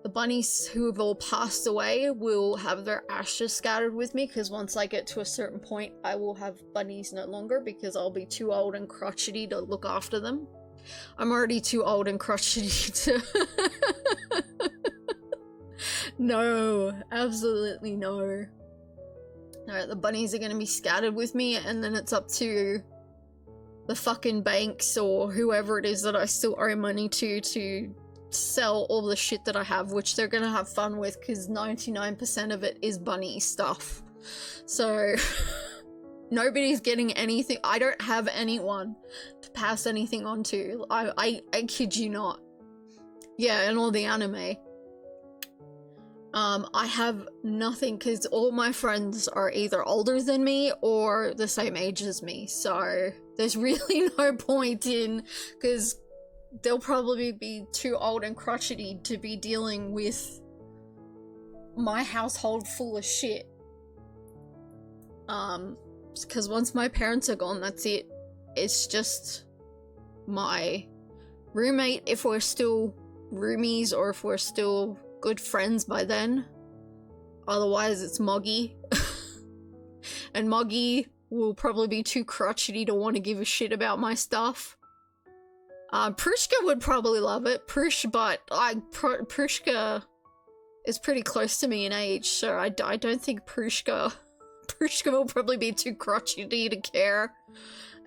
The bunnies who have all passed away will have their ashes scattered with me, because once I get to a certain point, I will have bunnies no longer, because I'll be too old and crotchety to look after them. I'm already too old and crotchety to... No, absolutely no. Alright, the bunnies are gonna be scattered with me, and then it's up to the fucking banks or whoever it is that I still owe money to sell all the shit that I have, which they're gonna have fun with, because 99% of it is bunny stuff. So nobody's getting anything. I don't have anyone to pass anything on to. I kid you not. Yeah, and all the anime. I have nothing, because all my friends are either older than me or the same age as me, so there's really no point in, because they'll probably be too old and crotchety to be dealing with my household full of shit. Because once my parents are gone, that's it. It's just my roommate, if we're still roomies or if we're still good friends by then. Otherwise, it's Moggy. And Moggy will probably be too crotchety to want to give a shit about my stuff. Prushka would probably love it. Prushka is pretty close to me in age, so I don't think Prushka will probably be too crotchety to care.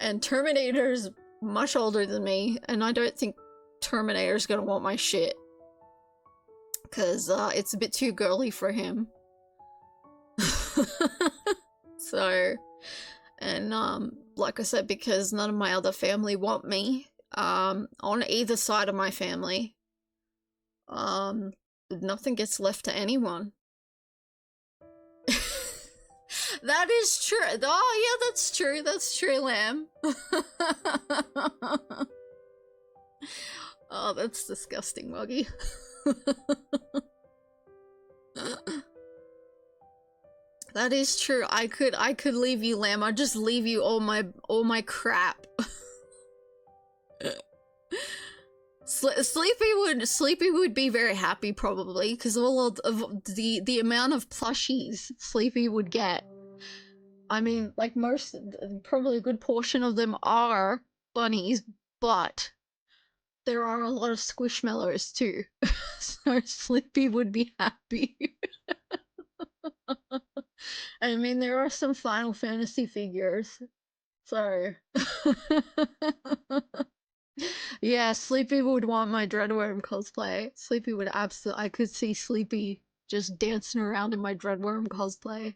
And Terminator's much older than me, and I don't think Terminator's gonna want my shit. Because it's a bit too girly for him. So, and like I said, because none of my other family want me, on either side of my family, nothing gets left to anyone. That is true. Oh yeah, that's true, Lamb. Oh, that's disgusting, Moggy. That is true. I could leave you, Lamb. I'd just leave you all my crap. Sleepy would be very happy, probably, because all of the amount of plushies Sleepy would get. I mean, like probably a good portion of them are bunnies, but there are a lot of squishmallows too. So Sleepy would be happy. I mean, there are some Final Fantasy figures, so yeah, Sleepy would want my Dreadworm cosplay. Sleepy would absolutely. I could see Sleepy just dancing around in my Dreadworm cosplay.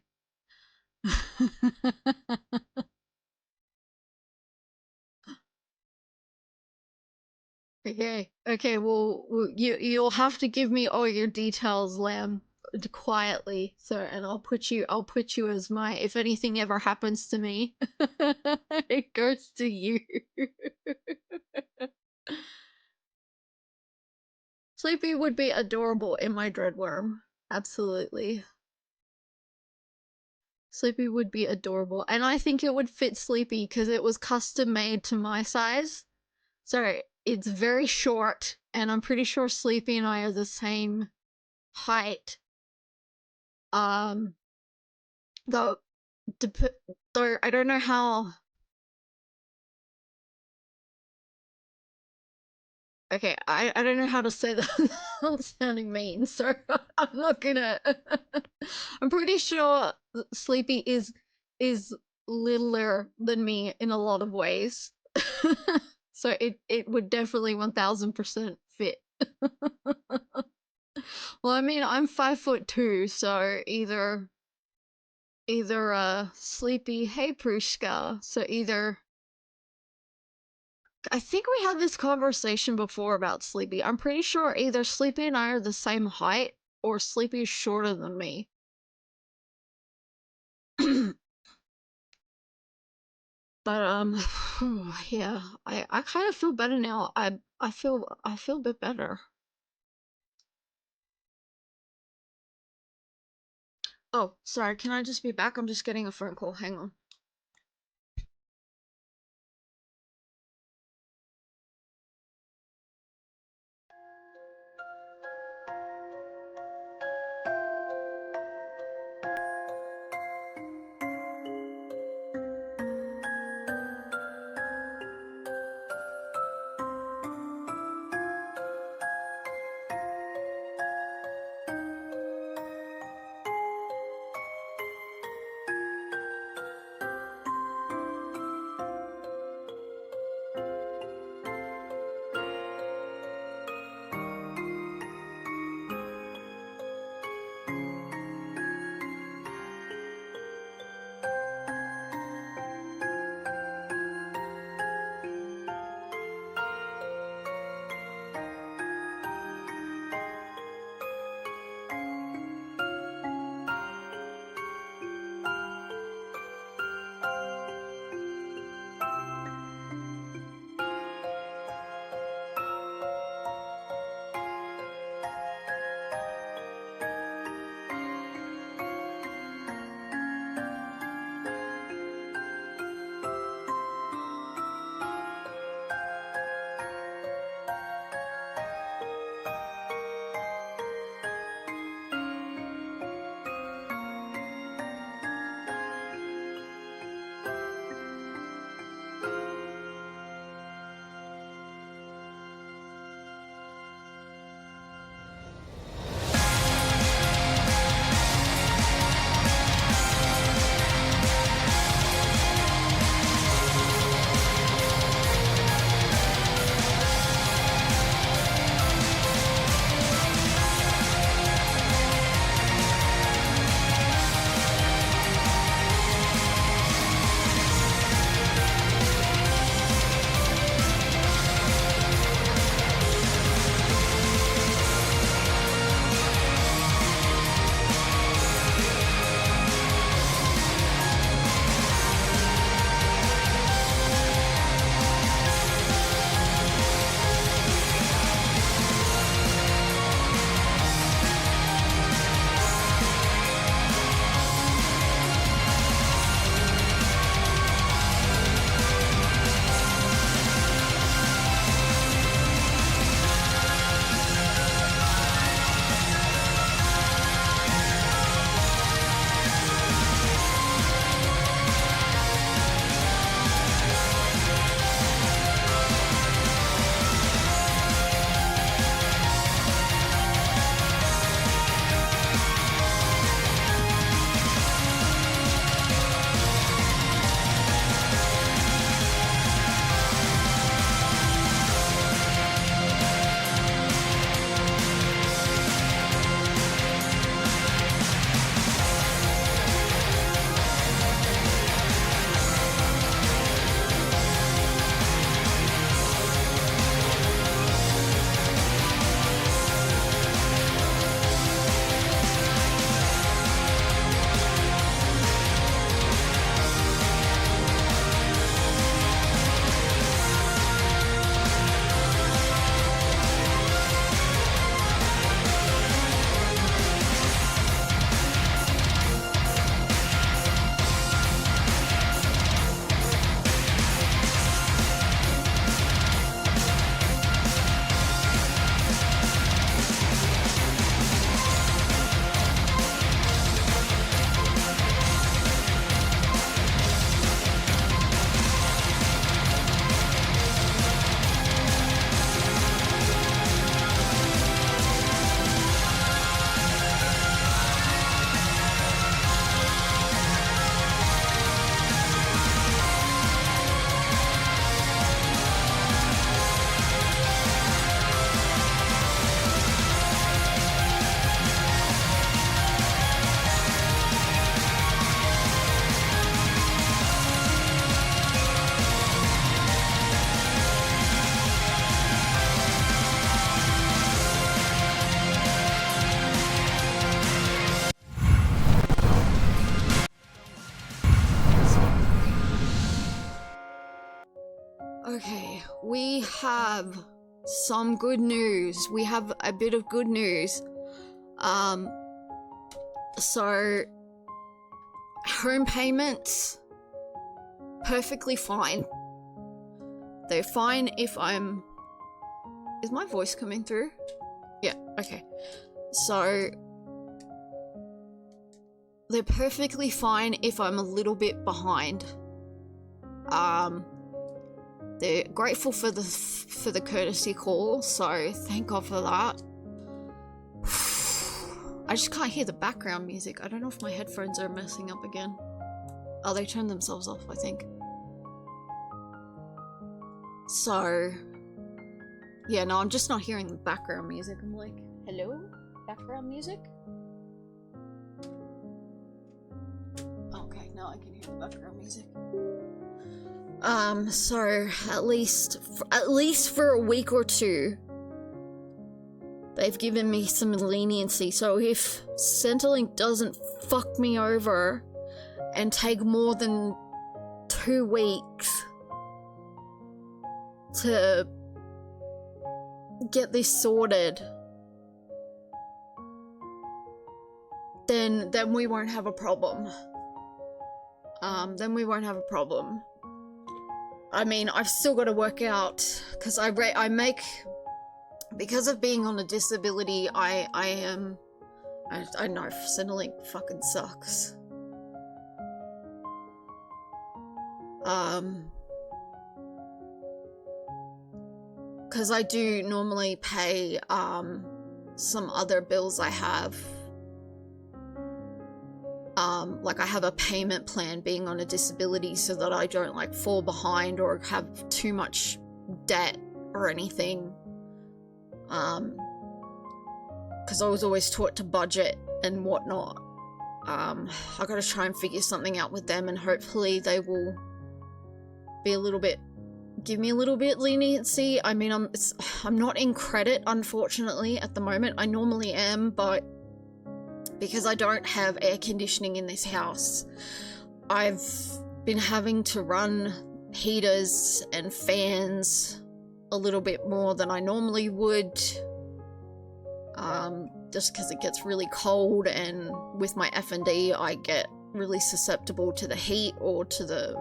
Okay, well, you'll have to give me all your details, Lamb, quietly. So, and I'll put you as my, if anything ever happens to me, it goes to you. Sleepy would be adorable in my Dreadworm. Absolutely. Sleepy would be adorable. And I think it would fit Sleepy because it was custom made to my size. So it's very short, and I'm pretty sure Sleepy and I are the same height. Though, though I don't know how. Okay, I don't know how to say that without sounding mean, so I'm not gonna. I'm pretty sure Sleepy is littler than me in a lot of ways, so it would definitely 1000% fit. Well, I mean, I'm 5'2", so either Sleepy, hey Prushka, so either. I think we had this conversation before about Sleepy. I'm pretty sure either Sleepy and I are the same height, or Sleepy is shorter than me. But yeah, I kind of feel better now. I feel a bit better. Oh, sorry. Can I just be back? I'm just getting a phone call. Hang on. Okay, we have some good news. We have a bit of good news. So home payments, perfectly fine. They're fine if I'm... Is my voice coming through? Yeah, okay. So they're perfectly fine if I'm a little bit behind. They're grateful for the courtesy call, so thank God for that. I just can't hear the background music. I don't know if my headphones are messing up again. Oh, they turned themselves off, I think. So, yeah, no, I'm just not hearing the background music. I'm like, hello? Background music? Okay, now I can hear the background music. So, at least for a week or two, they've given me some leniency. So if Centrelink doesn't fuck me over and take more than 2 weeks to get this sorted, then we won't have a problem. Then we won't have a problem. I mean, I've still got to work out, because I make, because of being on a disability, I know Centrelink fucking sucks. Because I do normally pay, some other bills I have. Like I have a payment plan being on a disability so that I don't like fall behind or have too much debt or anything. Because I was always taught to budget and whatnot. I gotta try and figure something out with them, and hopefully they will be a little bit, give me a little bit leniency. I mean, I'm not in credit, unfortunately, at the moment. I normally am, but because I don't have air conditioning in this house, I've been having to run heaters and fans a little bit more than I normally would, just because it gets really cold, and with my F&D I get really susceptible to the heat or to the,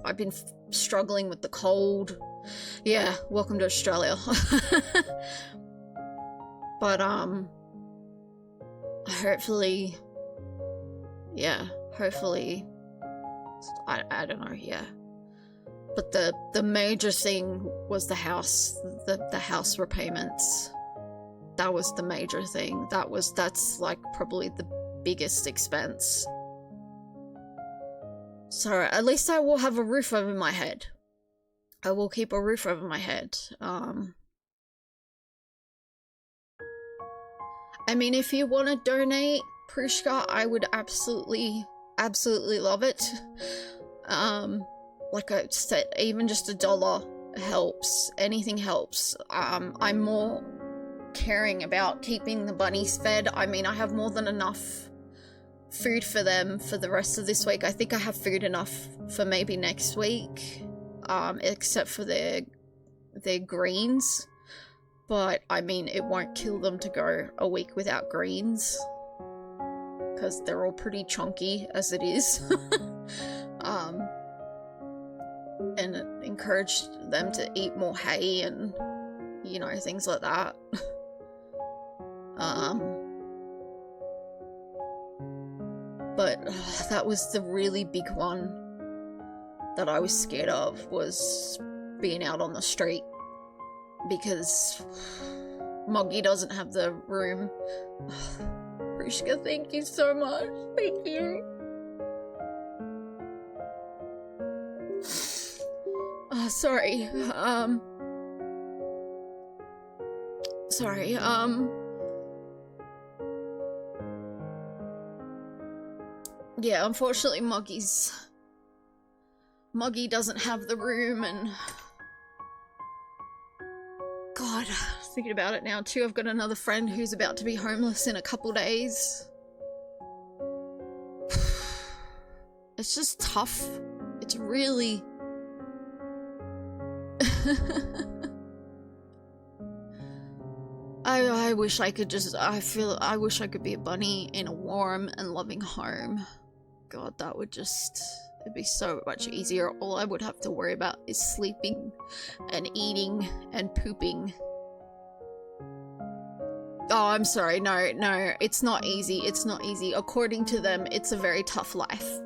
I've been struggling with the cold. Yeah, welcome to Australia. But hopefully, yeah, hopefully, I don't know, yeah. But the major thing was the house repayments. That was the major thing. That's like probably the biggest expense. So at least I will have a roof over my head. I will keep a roof over my head. I mean, if you want to donate, Prushka, I would absolutely love it. Like I said, even just $1 helps. Anything helps. I'm more caring about keeping the bunnies fed. I mean, I have more than enough food for them for the rest of this week. I think I have food enough for maybe next week, except for their greens. But, I mean, it won't kill them to go a week without greens, because they're all pretty chunky as it is. And encourage them to eat more hay and, you know, things like that. But that was the really big one that I was scared of, was being out on the street. Because Moggy doesn't have the room. Prushka, thank you so much. Thank you. Sorry. Yeah, unfortunately Moggy doesn't have the room, and God, thinking about it now too, I've got another friend who's about to be homeless in a couple days. It's just tough. It's really I wish I could just, I wish I could be a bunny in a warm and loving home. God, that would just, it'd be so much easier. All I would have to worry about is sleeping and eating and pooping. Oh, I'm sorry, no, it's not easy, it's not easy. According to them, it's a very tough life.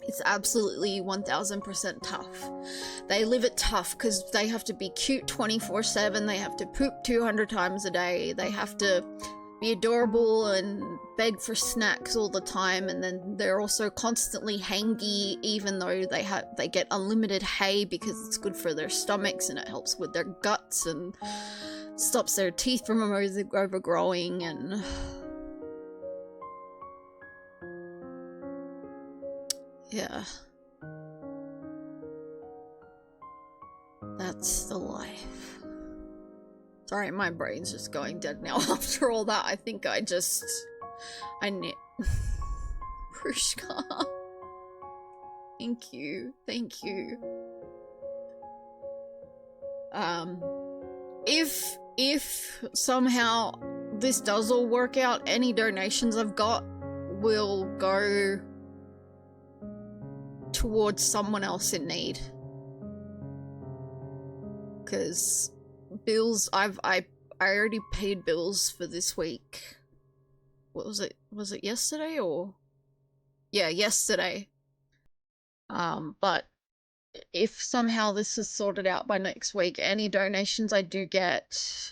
It's absolutely 1000% tough. They live it tough because they have to be cute 24/7, they have to poop 200 times a day, they have to be adorable and beg for snacks all the time, and then they're also constantly hangy even though they get unlimited hay because it's good for their stomachs and it helps with their guts and stops their teeth from overgrowing. And yeah, that's the life. Sorry, my brain's just going dead now after all that. I think I need Prushka. Thank you. If somehow this does all work out, any donations I've got will go towards someone else in need. Because bills, I already paid bills for this week. What was it? Was it yesterday or? Yeah, yesterday. But if somehow this is sorted out by next week, any donations I do get,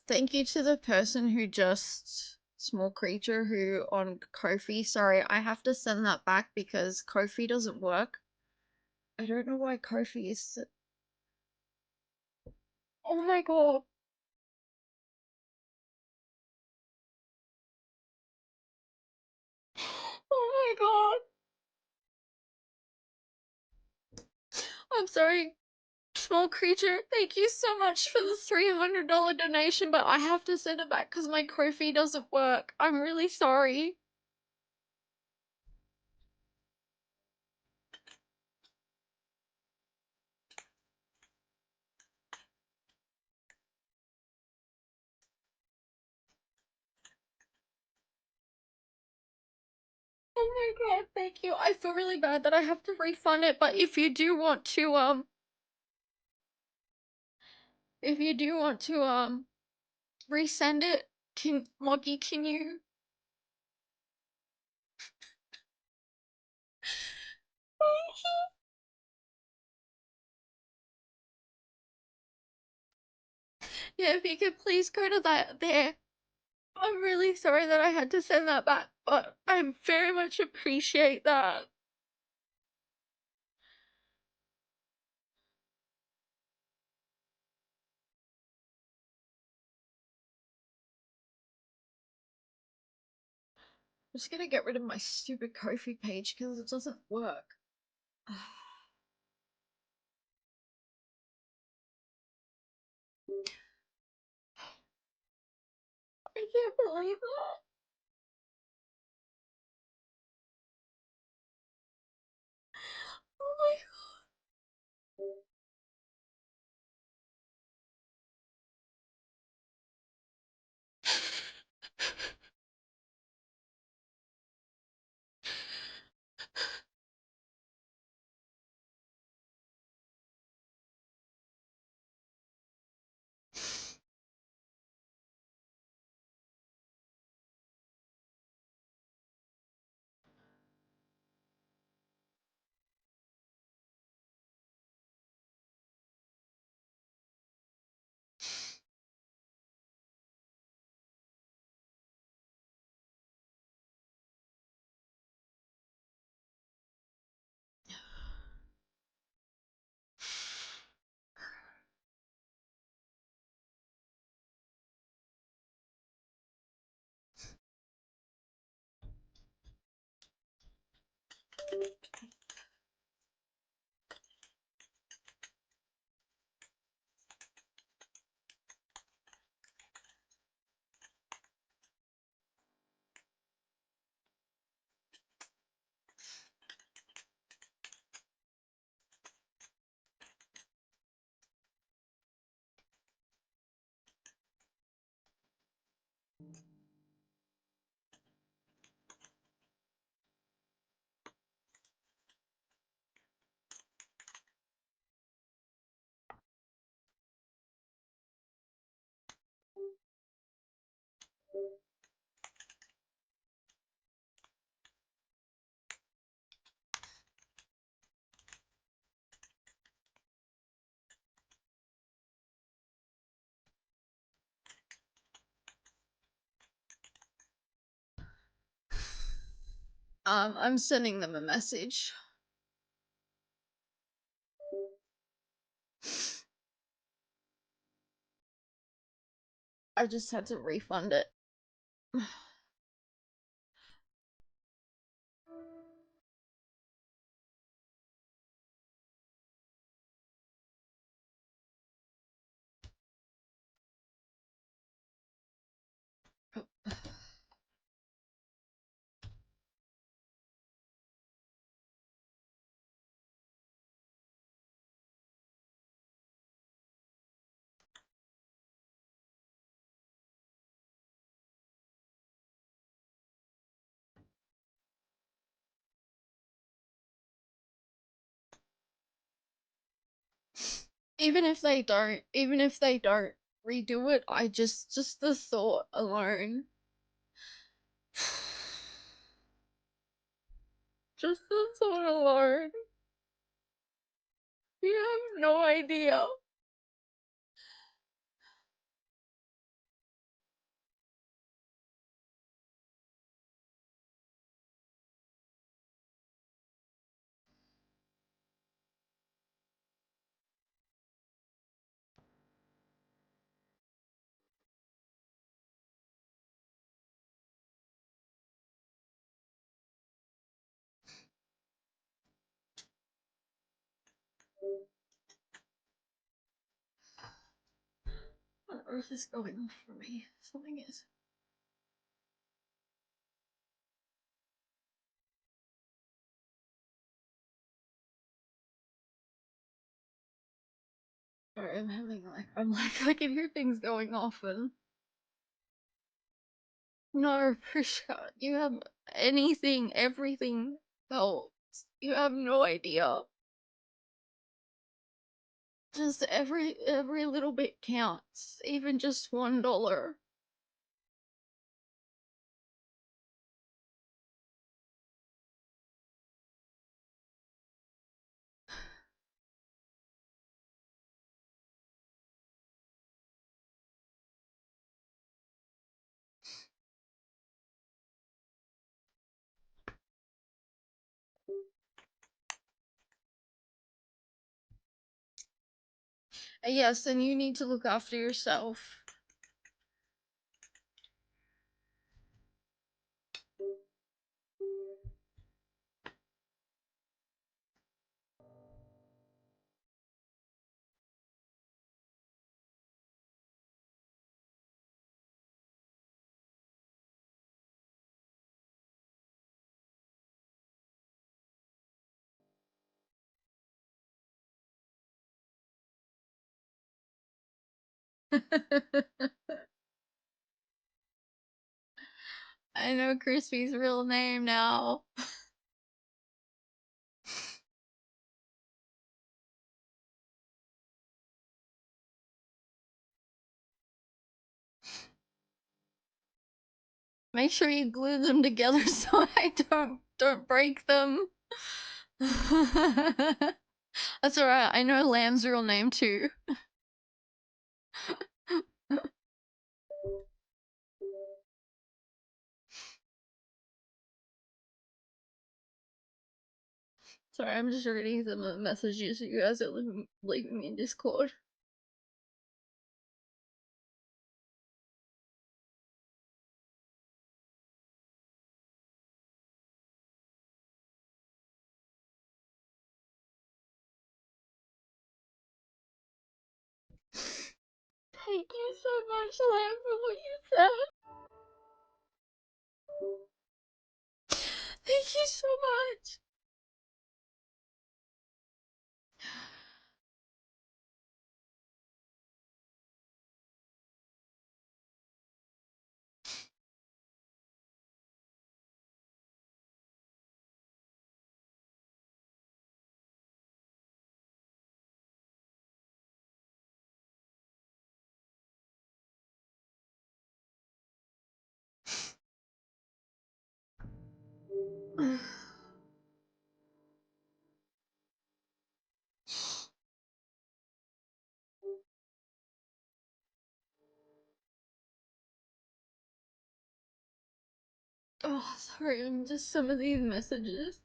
thank you to the person who just, small creature who on Ko-fi, sorry, I have to send that back because Ko-fi doesn't work. I don't know why Ko-fi is, oh my god. Oh my god. I'm sorry. Small creature, thank you so much for the $300 donation, but I have to send it back because my Ko-fi doesn't work. I'm really sorry. Oh my god, thank you. I feel really bad that I have to refund it, but if you do want to, resend it, Moggy, can you? Yeah, if you could please go to that there. I'm really sorry that I had to send that back, but I very much appreciate that. I'm just gonna get rid of my stupid Ko-fi page because it doesn't work. I can't believe that. Oh my I'm sending them a message. I just had to refund it. Even if they don't redo it, I just the thought alone. Just the thought alone. You have no idea. What on earth is going on for me? Something is. Sorry, I'm having I can hear things going off and. No, Prisha, you have anything, everything helps. You have no idea. Just every little bit counts, even just $1. Yes, and you need to look after yourself. I know Crispy's real name now. Make sure you glue them together so I don't break them. That's alright, I know Lamb's real name too. Sorry, I'm just reading some of the messages you guys are leaving me in Discord. Thank you so much, Lamb, for what you said. Thank you so much. Oh, sorry, I'm just some of these messages.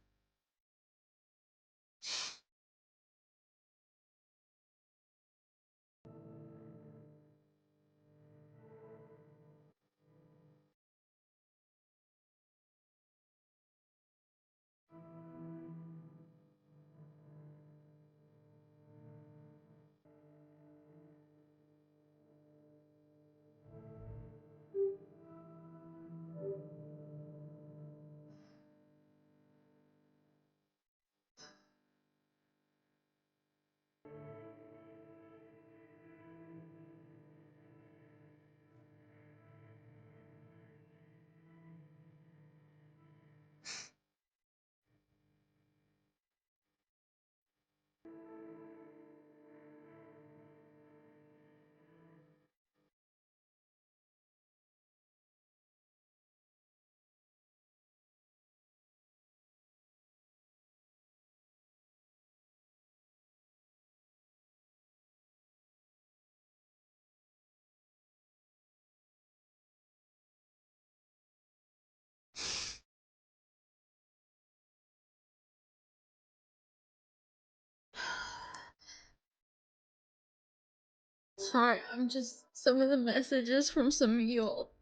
Sorry, I'm just some of the messages from some of y'all.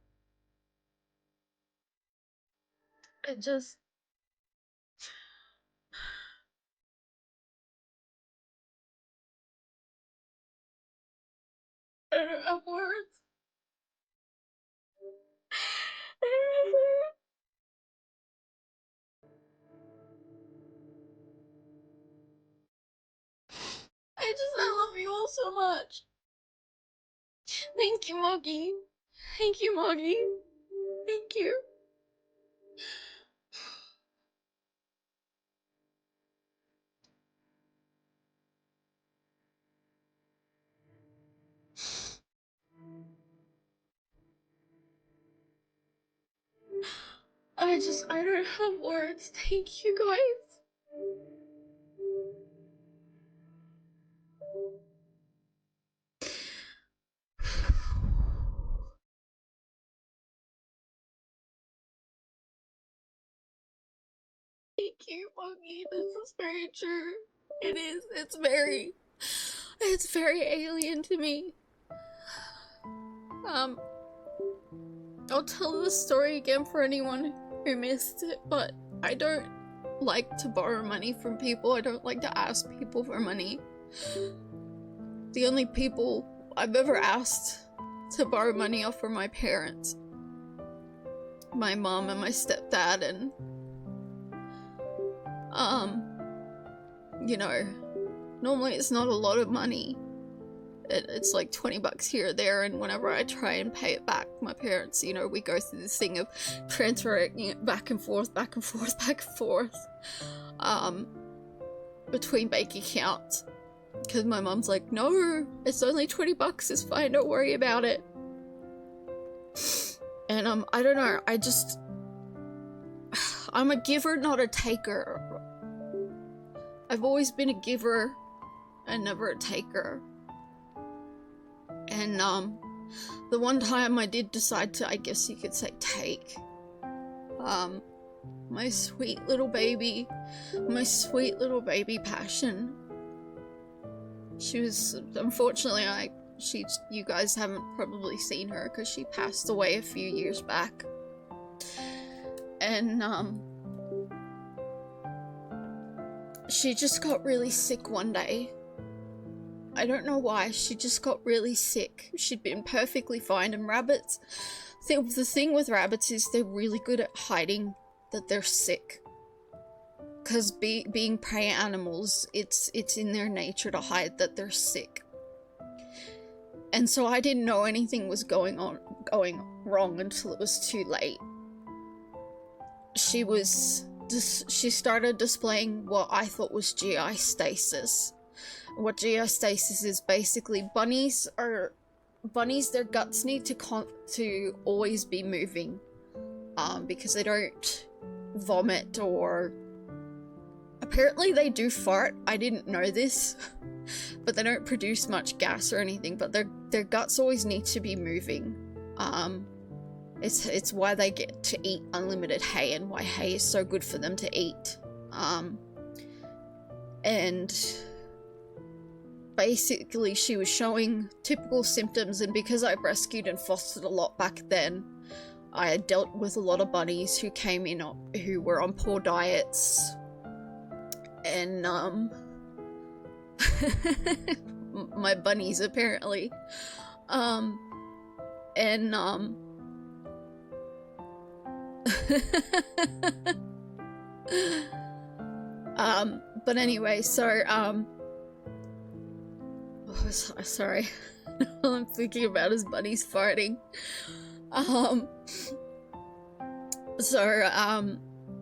I just I don't have words. I love you all so much. Thank you, Moggy. Thank you, Moggy. Thank you. I don't have words. Thank you, guys. Thank you, Moggy. This is very true. It is. It's very alien to me. I'll tell the story again for anyone who missed it, but I don't like to borrow money from people. I don't like to ask people for money. The only people I've ever asked to borrow money off are my parents. My mom and my stepdad, and you know, normally it's not a lot of money. It's like 20 bucks here or there, and whenever I try and pay it back, my parents, you know, we go through this thing of transferring it back and forth, back and forth, back and forth, between bank accounts. Because my mom's like, no, it's only 20 bucks, it's fine, don't worry about it. And, I don't know, I'm a giver, not a taker. I've always been a giver and never a taker. And, the one time I did decide to, I guess you could say, take, my sweet little baby Passion. She was, unfortunately, you guys haven't probably seen her because she passed away a few years back. And, she just got really sick one day. I don't know why, she just got really sick. She'd been perfectly fine, and rabbits, the thing with rabbits is they're really good at hiding that they're sick. Because being prey animals, it's in their nature to hide that they're sick. And so I didn't know anything was going wrong until it was too late. She started displaying what I thought was GI stasis. What GI stasis is basically, bunnies, their guts need to always be moving, because they don't vomit, or apparently they do fart. I didn't know this, but they don't produce much gas or anything, but their guts always need to be moving. It's why they get to eat unlimited hay and why hay is so good for them to eat. And basically she was showing typical symptoms, and because I rescued and fostered a lot back then, I had dealt with a lot of bunnies who came in who were on poor diets, and my bunnies apparently, but anyway, so sorry, all I'm thinking about is bunnies fighting.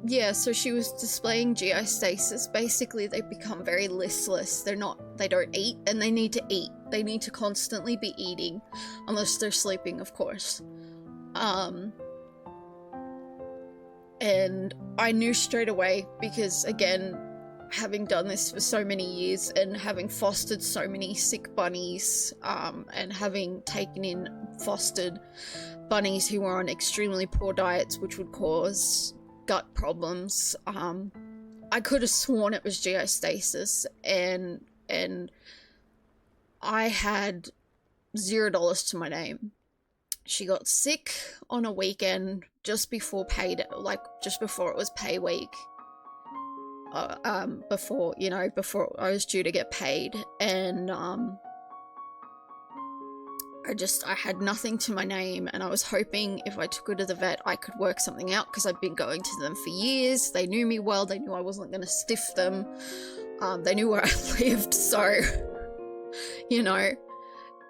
Yeah, so she was displaying GI stasis. Basically, they become very listless. They don't eat, and they need to eat. They need to constantly be eating, unless they're sleeping, of course. And I knew straight away, because again, having done this for so many years and having fostered so many sick bunnies, and having taken in fostered bunnies who were on extremely poor diets, which would cause gut problems, I could have sworn it was GI stasis, and I had $0 to my name. She got sick on a weekend just before just before it was pay week. Before I was due to get paid, and I had nothing to my name, and I was hoping if I took her to the vet I could work something out, because I'd been going to them for years. They knew me well, they knew I wasn't going to stiff them, they knew where I lived, so, you know.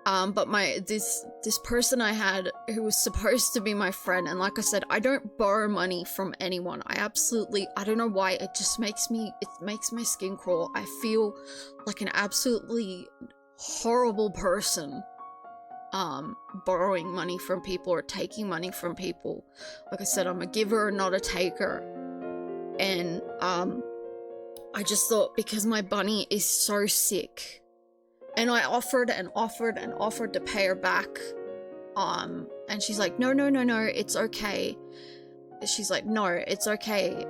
But this person I had who was supposed to be my friend, and like I said, I don't borrow money from anyone. I don't know why, it makes my skin crawl. I feel like an absolutely horrible person borrowing money from people or taking money from people. Like I said, I'm a giver, not a taker. And I just thought, because my bunny is so sick, and I offered to pay her back, and she's like, no, it's okay. She's like, no, it's okay,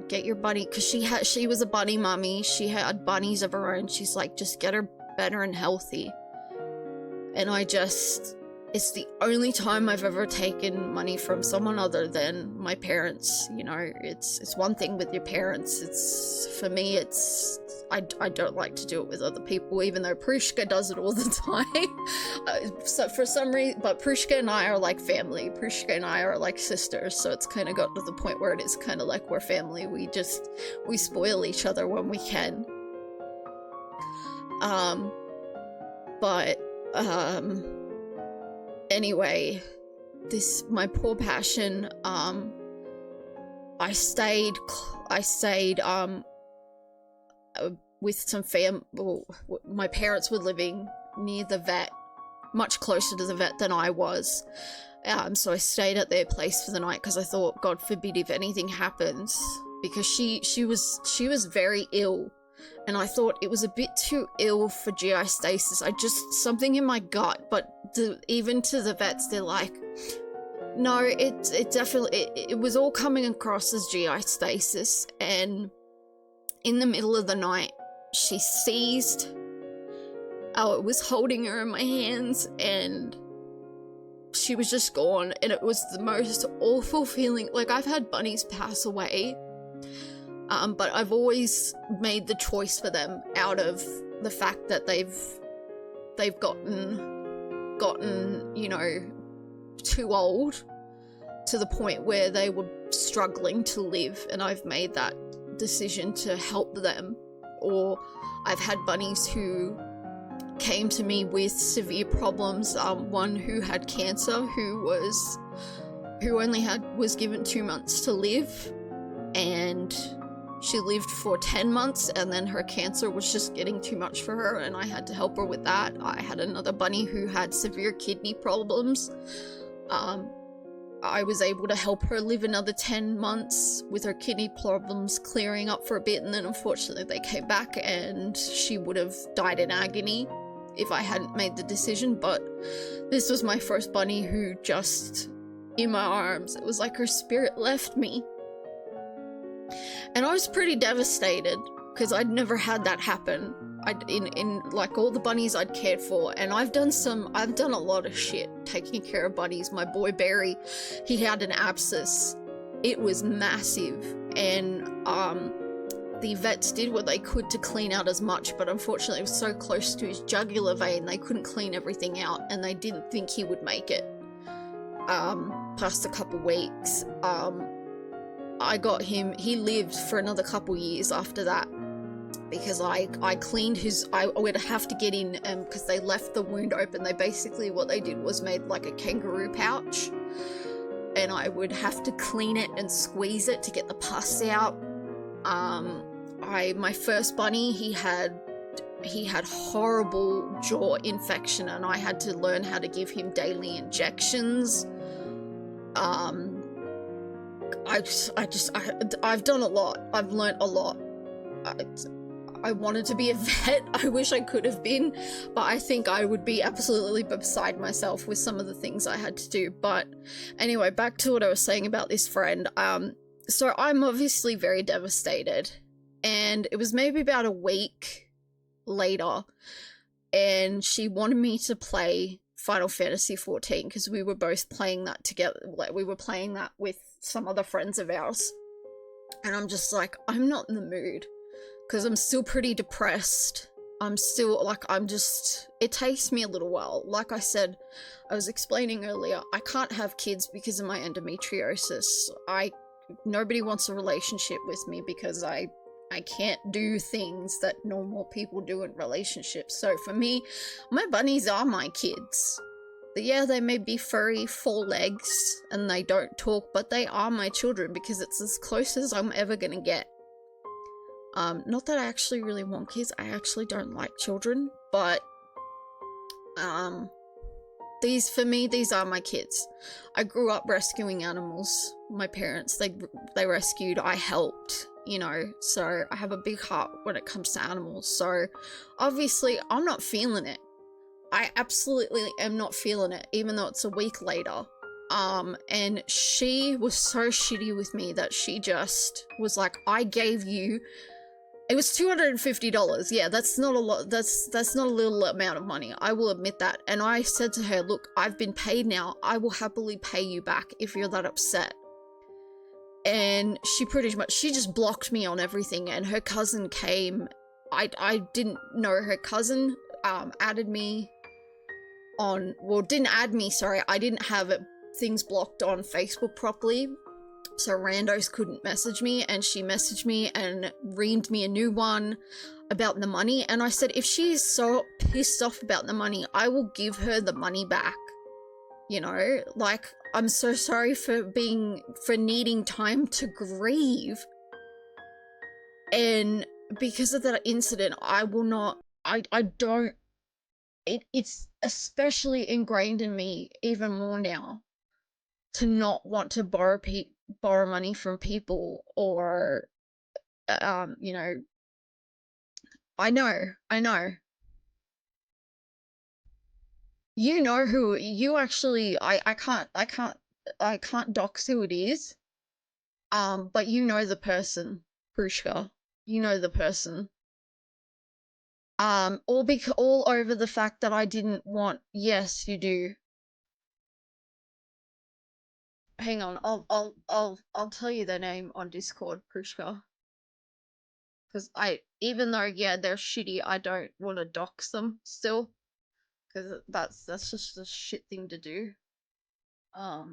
get your bunny, because she was a bunny mummy, she had bunnies of her own, she's like, just get her better and healthy. And it's the only time I've ever taken money from someone other than my parents. You know, it's one thing with your parents. For me, I don't like to do it with other people, even though Prushka does it all the time. So for some reason, but Prushka and I are like family. Prushka and I are like sisters, so it's kind of got to the point where it is kind of like we're family. We spoil each other when we can. Anyway, my poor passion, I stayed with some my parents were living near the vet, much closer to the vet than I was, so I stayed at their place for the night, because I thought, God forbid if anything happens, because she was very ill. And I thought it was a bit too ill for GI stasis. Something in my gut, but even to the vets, they're like, no, it definitely, it was all coming across as GI stasis. And in the middle of the night, she seized. I was holding her in my hands, and she was just gone. And it was the most awful feeling. Like, I've had bunnies pass away, but I've always made the choice for them out of the fact that they've gotten, you know, too old to the point where they were struggling to live, and I've made that decision to help them. Or I've had bunnies who came to me with severe problems. One who had cancer, who was given 2 months to live, and she lived for 10 months, and then her cancer was just getting too much for her, and I had to help her with that. I had another bunny who had severe kidney problems. I was able to help her live another 10 months with her kidney problems clearing up for a bit, and then unfortunately they came back and she would have died in agony if I hadn't made the decision. But this was my first bunny who just in my arms. It was like her spirit left me. And I was pretty devastated because I'd never had that happen. In like all the bunnies I'd cared for, and I've done a lot of shit taking care of bunnies. My boy Barry, he had an abscess. It was massive, and the vets did what they could to clean out as much, but unfortunately it was so close to his jugular vein they couldn't clean everything out, and they didn't think he would make it past a couple weeks. I got him, he lived for another couple years after that, because I cleaned his, I would have to get in, because they left the wound open. They basically, what they did was made like a kangaroo pouch, and I would have to clean it and squeeze it to get the pus out. My first bunny, he had horrible jaw infection, and I had to learn how to give him daily injections. I've done a lot. I've learnt a lot. I wanted to be a vet. I wish I could have been, but I think I would be absolutely beside myself with some of the things I had to do. But anyway, back to what I was saying about this friend. So I'm obviously very devastated, and it was maybe about a week later, and she wanted me to play Final Fantasy 14 because we were both playing that together. Like, we were playing that with some other friends of ours, and I'm just like, I'm not in the mood because I'm still pretty depressed. I'm still like, it takes me a little while. Like I said, I was explaining earlier, I can't have kids because of my endometriosis. Nobody wants a relationship with me because I can't do things that normal people do in relationships. So for me, my bunnies are my kids. Yeah, they may be furry, 4 legs, and they don't talk, but they are my children because it's as close as I'm ever gonna get. Not that I actually really want kids. I actually don't like children, but for me, these are my kids. I grew up rescuing animals. My parents, they rescued, I helped, you know, so I have a big heart when it comes to animals. So obviously I'm not feeling it. I absolutely am not feeling it, even though it's a week later. And she was so shitty with me that she just was like, I gave you, it was $250. Yeah, that's not a lot. That's not a little amount of money. I will admit that. And I said to her, look, I've been paid now. I will happily pay you back if you're that upset. And she just blocked me on everything. And her cousin came. I didn't know her cousin, added me on, well, didn't add me, sorry. I didn't have things blocked on Facebook properly. So randos couldn't message me, and she messaged me and reamed me a new one about the money. And I said, if she is so pissed off about the money, I will give her the money back. You know, like, I'm so sorry for needing time to grieve. And because of that incident, I will not, it's especially ingrained in me even more now to not want to borrow money from people, or you know, I know you know who you actually, I can't dox who it is, but you know the person, Prushka, you know the person, all over the fact that I didn't want, yes you do. Hang on, I'll tell you their name on Discord, Prushka. Because even though, yeah, they're shitty, I don't want to dox them still. Because that's just a shit thing to do. How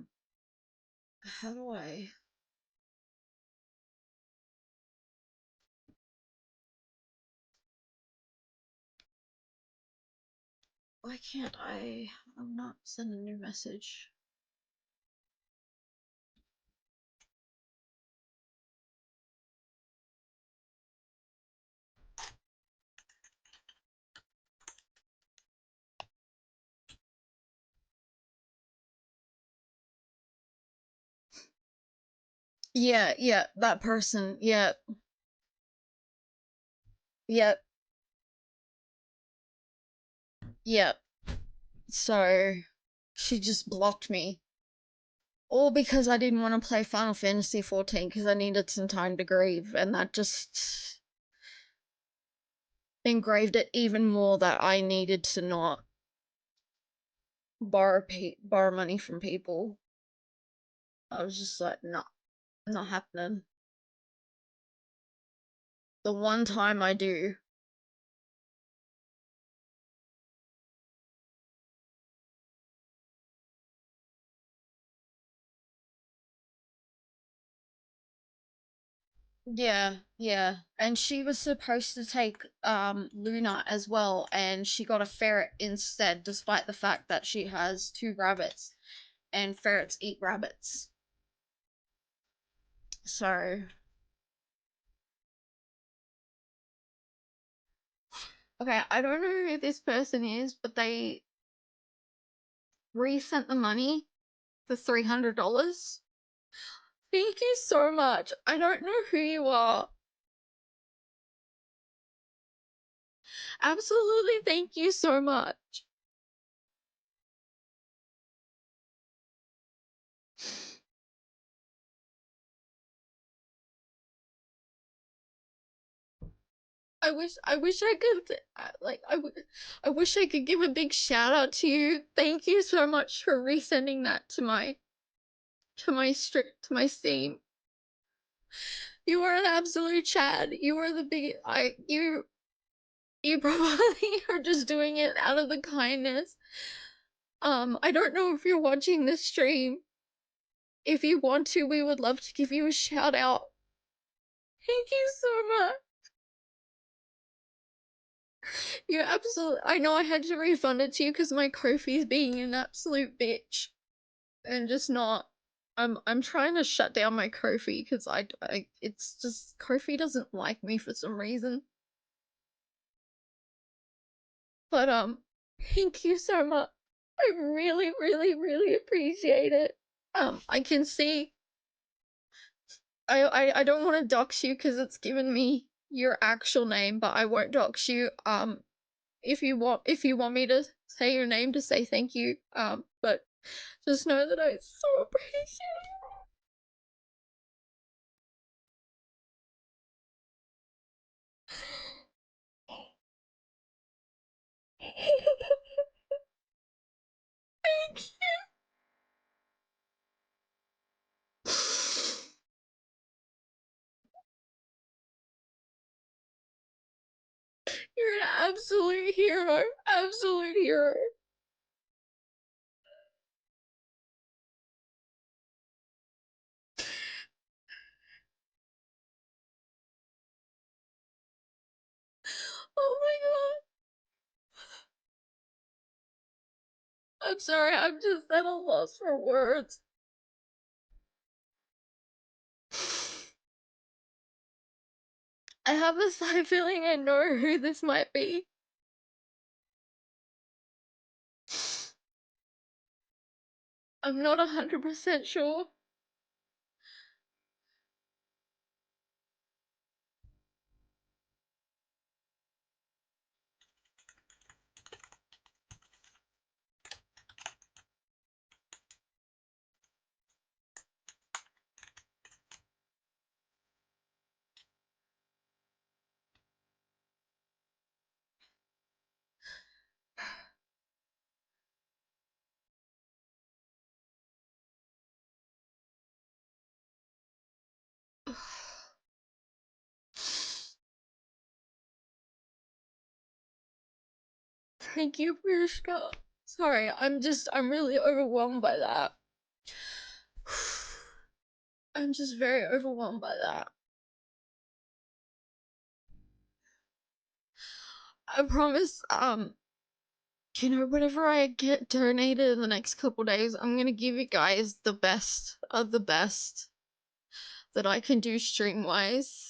do I... Why can't I'm not sending a new message. Yeah, that person, yeah. Yep. Yep. So, she just blocked me. Or because I didn't want to play Final Fantasy 14 because I needed some time to grieve, and that just engraved it even more that I needed to not borrow money from people. I was just like, no, not happening. The one time I do. Yeah, yeah. And she was supposed to take Luna as well, and she got a ferret instead, despite the fact that she has 2 rabbits, and ferrets eat rabbits. So, okay, I don't know who this person is, but they resent the money for $300. Thank you so much. I don't know who you are. Absolutely, thank you so much. I wish I could, I wish I could give a big shout out to you. Thank you so much for resending that to my Steam. You are an absolute Chad. You are the big, you probably are just doing it out of the kindness. I don't know if you're watching this stream. If you want to, we would love to give you a shout out. Thank you so much. You're absolute. I know I had to refund it to you because my Kofi's being an absolute bitch and just not. I'm trying to shut down my Kofi because it's just Kofi doesn't like me for some reason. But thank you so much. I really, really, really appreciate it. I can see. I don't want to dox you because it's given me your actual name, but I won't dox you. If you want me to say your name to say thank you, but just know that I so appreciate it. Thank you. You're an absolute hero. Absolute hero. Oh my god. I'm sorry, I'm just at a loss for words. I have a slight feeling I know who this might be. I'm not 100% sure. Thank you for your stuff. Sorry, I'm really overwhelmed by that. I'm just very overwhelmed by that. I promise, whatever I get donated in the next couple days, I'm gonna give you guys the best of the best that I can do stream-wise.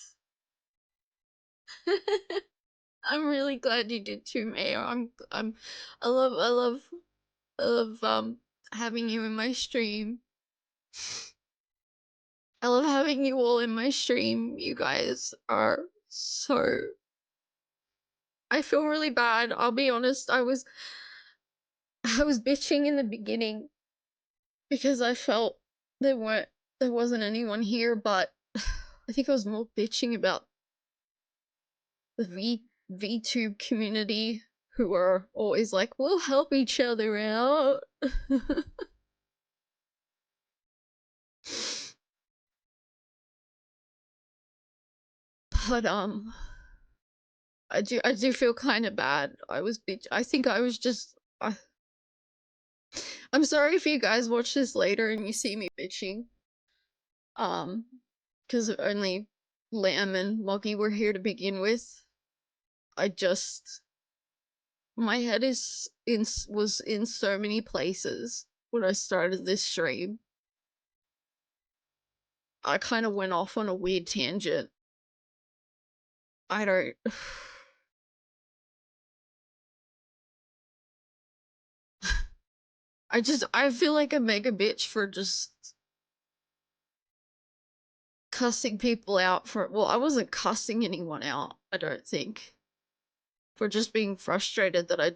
I'm really glad you did too, Mayor. I love having you in my stream. I love having you all in my stream. You guys are so. I feel really bad. I'll be honest. I was bitching in the beginning because I felt there wasn't anyone here, but I think I was more bitching about the VTube community who are always like, we'll help each other out. But I do feel kind of bad. I think I was just I'm sorry if you guys watch this later and you see me bitching. Because only Lamb and Moggy were here to begin with. My head was in so many places when I started this stream. I kind of went off on a weird tangent. I don't. I feel like a mega bitch for just cussing people out for. Well, I wasn't cussing anyone out, I don't think. For just being frustrated that I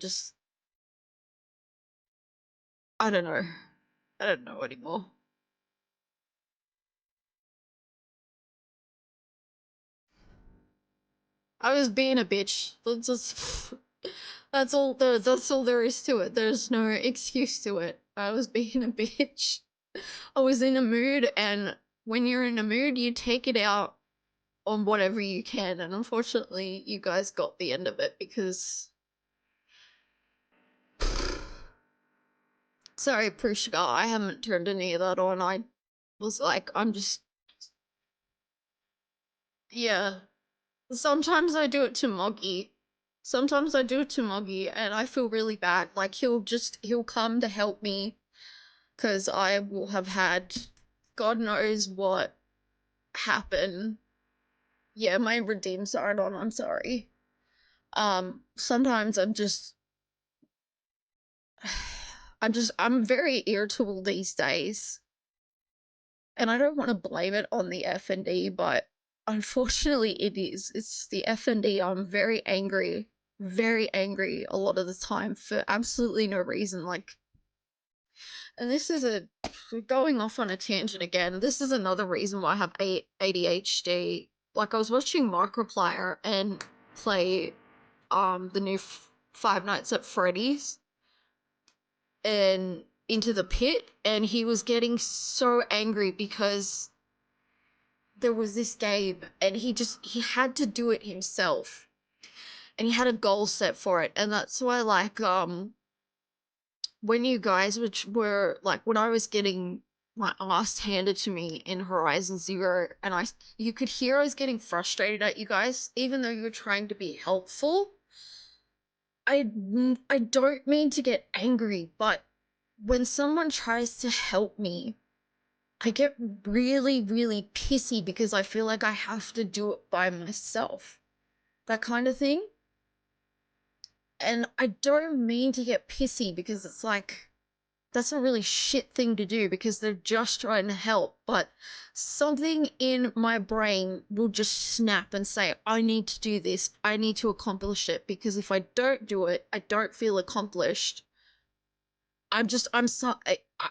don't know. I don't know anymore. I was being a bitch. That's all there is to it. There's no excuse to it. I was being a bitch. I was in a mood, and when you're in a mood, you take it out on whatever you can, and unfortunately, you guys got the end of it because. Sorry, Prushka, I haven't turned any of that on. I was like, I'm just. Yeah. Sometimes I do it to Moggy. Sometimes I do it to Moggy, and I feel really bad. Like, he'll come to help me because I will have had God knows what happen. Yeah, my redeems aren't on, I'm sorry. Sometimes I'm very irritable these days. And I don't want to blame it on the FND, but unfortunately it is. It's the FND. I'm very angry a lot of the time for absolutely no reason. Like, and this is going off on a tangent again. This is another reason why I have ADHD. Like, I was watching Markiplier and play the new Five Nights at Freddy's and Into the Pit, and he was getting so angry because there was this game and he had to do it himself, and he had a goal set for it. And that's why, like, when you guys were like, when I was getting my ass handed to me in Horizon Zero, and you could hear I was getting frustrated at you guys, even though you were trying to be helpful. I don't mean to get angry, but when someone tries to help me, I get really, really pissy because I feel like I have to do it by myself. That kind of thing. And I don't mean to get pissy because it's like, that's a really shit thing to do because they're just trying to help. But something in my brain will just snap and say, I need to do this. I need to accomplish it, because if I don't do it, I don't feel accomplished. I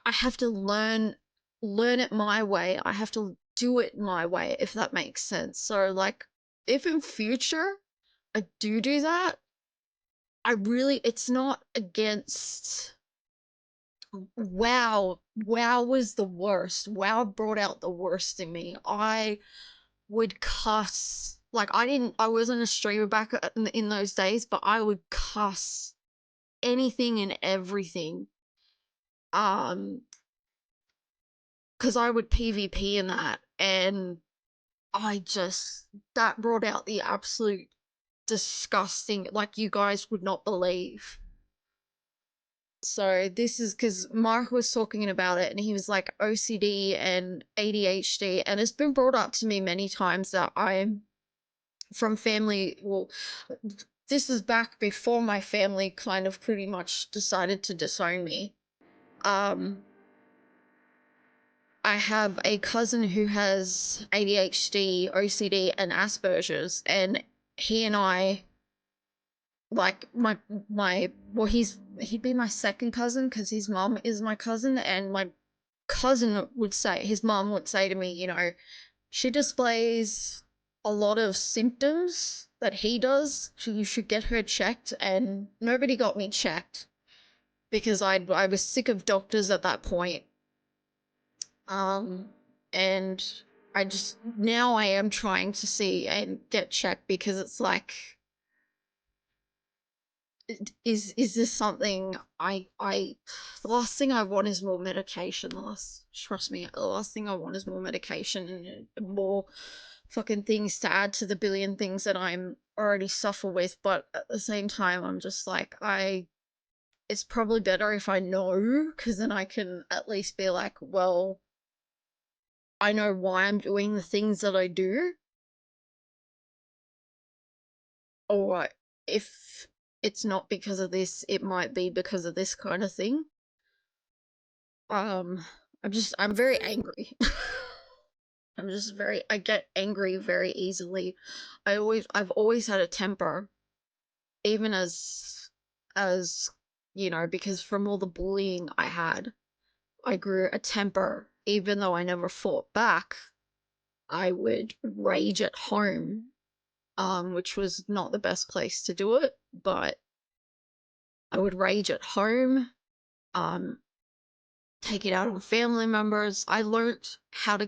have to learn it my way. I have to do it my way, if that makes sense. So, like, if in future I do that, it's not against. WoW was the worst. WoW brought out the worst in me. I would cuss. Like, I wasn't a streamer back in those days, but I would cuss anything and everything. Because I would PvP in that, and that brought out the absolute disgusting, like, you guys would not believe. So this is because Mark was talking about it, and he was like OCD and ADHD, and it's been brought up to me many times that I'm from family. Well, this is back before my family kind of pretty much decided to disown me. I have a cousin who has ADHD, OCD, and Asperger's, and he and I, like, well, he'd be my second cousin because his mom is my cousin, and cousin would say, his mom would say to me, you know, she displays a lot of symptoms that he does. So you should get her checked, and nobody got me checked because I was sick of doctors at that point. And I just now I am trying to see and get checked because it's like, is this something I the last thing I want is more medication. Trust me, the last thing I want is more medication and more fucking things to add to the billion things that I'm already suffer with. But at the same time, I'm just like, it's probably better if I know, because then I can at least be like, well, I know why I'm doing the things that I do. Or if it's not because of this, it might be because of this kind of thing. I'm very angry. I get angry very easily. I've always had a temper, even as, you know, because from all the bullying I had, I grew a temper. Even though I never fought back, I would rage at home, which was not the best place to do it, but I would rage at home, um, take it out on family members. I learned how to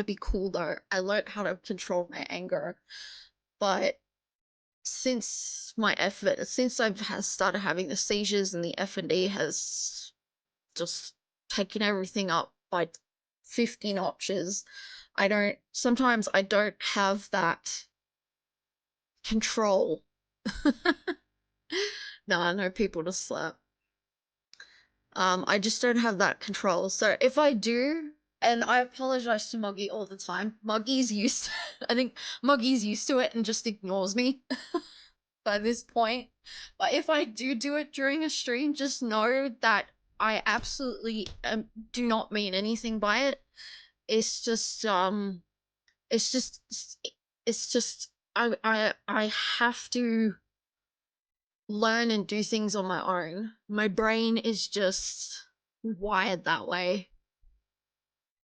be cool though. I learned how to control my anger. But since I've started having the seizures and the F&D has just taken everything up by 50 notches, sometimes I don't have that control. No, I know people to slap. I just don't have that control. So if I do, and I apologize to Moggy all the time, Moggy's used I think Moggy's used to it and just ignores me by this point. But if I do it during a stream, just know that I absolutely do not mean anything by it. It's just it's just it's just I have to learn and do things on my own. My brain is just wired that way.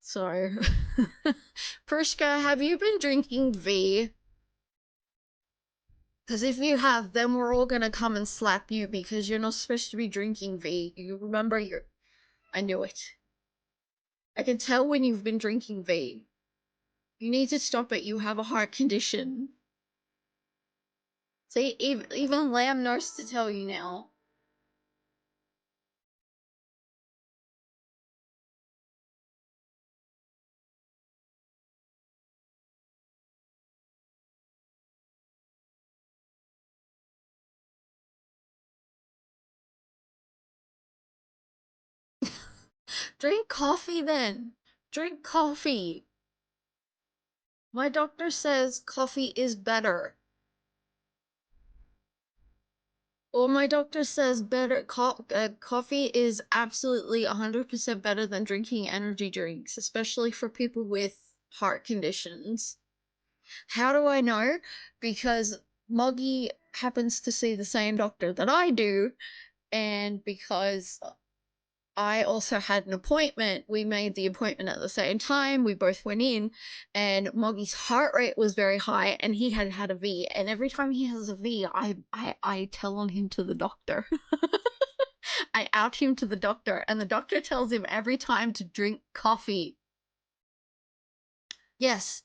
So, Prishka, have you been drinking V? Because if you have, then we're all gonna come and slap you because you're not supposed to be drinking V. You remember your. I knew it. I can tell when you've been drinking V. You need to stop it. You have a heart condition. See, even Lamb knows to tell you now. Drink coffee then. Drink coffee. My doctor says coffee is better. Well, my doctor says coffee is absolutely 100% better than drinking energy drinks, especially for people with heart conditions. How do I know? Because Moggy happens to see the same doctor that I do, and because I also had an appointment. We made the appointment at the same time. We both went in, and Moggy's heart rate was very high, and he had had a V. And every time he has a V, I tell on him to the doctor. I out him to the doctor, and the doctor tells him every time to drink coffee. Yes,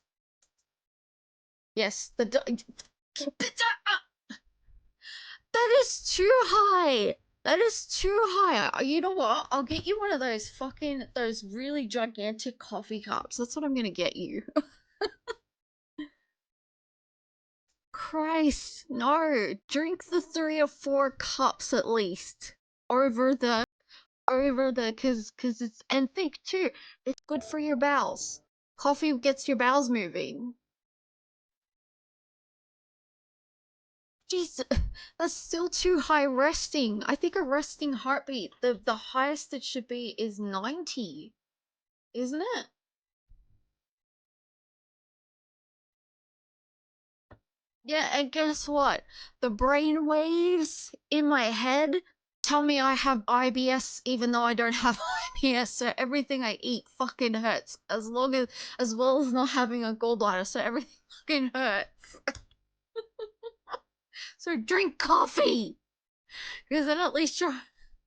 yes. That is too high. That is too high. You know what? I'll get you one of those really gigantic coffee cups. That's what I'm gonna get you. Christ, no. Drink the 3 or 4 cups at least. Cause it's, and think too, it's good for your bowels. Coffee gets your bowels moving. Jeez, that's still too high resting. I think a resting heartbeat, the highest it should be is 90, isn't it? Yeah, and guess what? The brain waves in my head tell me I have IBS even though I don't have IBS, so everything I eat fucking hurts. As well as not having a gallbladder, so everything fucking hurts. So drink coffee! Because then at least you're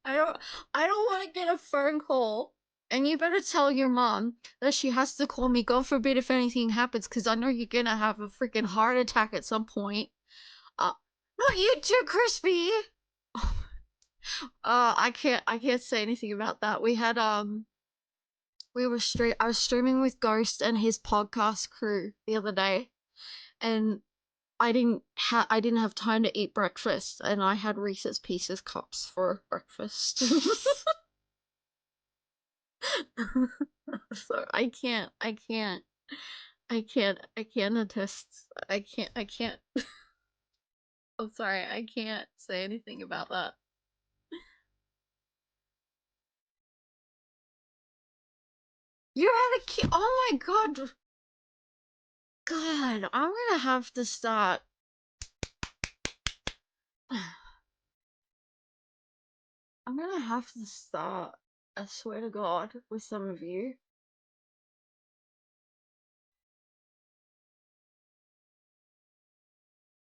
I don't want to get a phone call. And you better tell your mom that she has to call me, God forbid if anything happens, because I know you're gonna have a freaking heart attack at some point. Uh, Not you too, Crispy! I can't say anything about that. I was streaming with Ghost and his podcast crew the other day, and I didn't have time to eat breakfast, and I had Reese's Pieces cups for breakfast. So I can't attest. I can't. I'm sorry, I can't say anything about that. You had a kid. Oh my god. God, I'm gonna have to start. I'm gonna have to start. I swear to God, with some of you.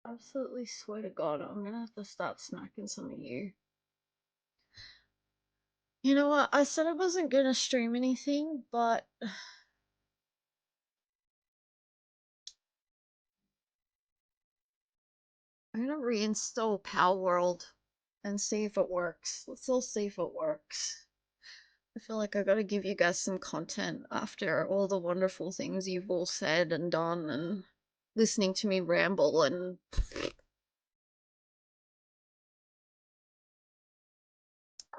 Absolutely swear to God, I'm gonna have to start snacking some of you. You know what? I said I wasn't gonna stream anything, but I'm gonna reinstall Power World and see if it works. Let's all see if it works. I feel like I gotta give you guys some content after all the wonderful things you've all said and done and listening to me ramble and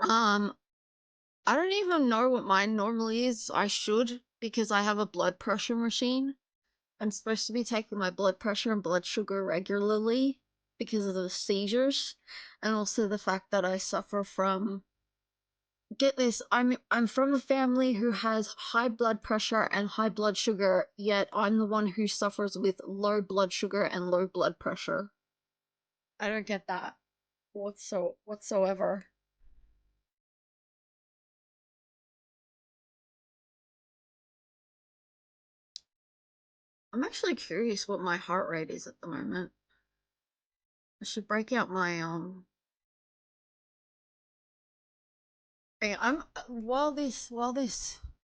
um I don't even know what mine normally is. I should, because I have a blood pressure machine. I'm supposed to be taking my blood pressure and blood sugar regularly because of the seizures, and also the fact that I suffer from, get this, I'm from a family who has high blood pressure and high blood sugar, yet I'm the one who suffers with low blood sugar and low blood pressure. I don't get that whatsoever. I'm actually curious what my heart rate is at the moment. I should break out my hey, I'm while this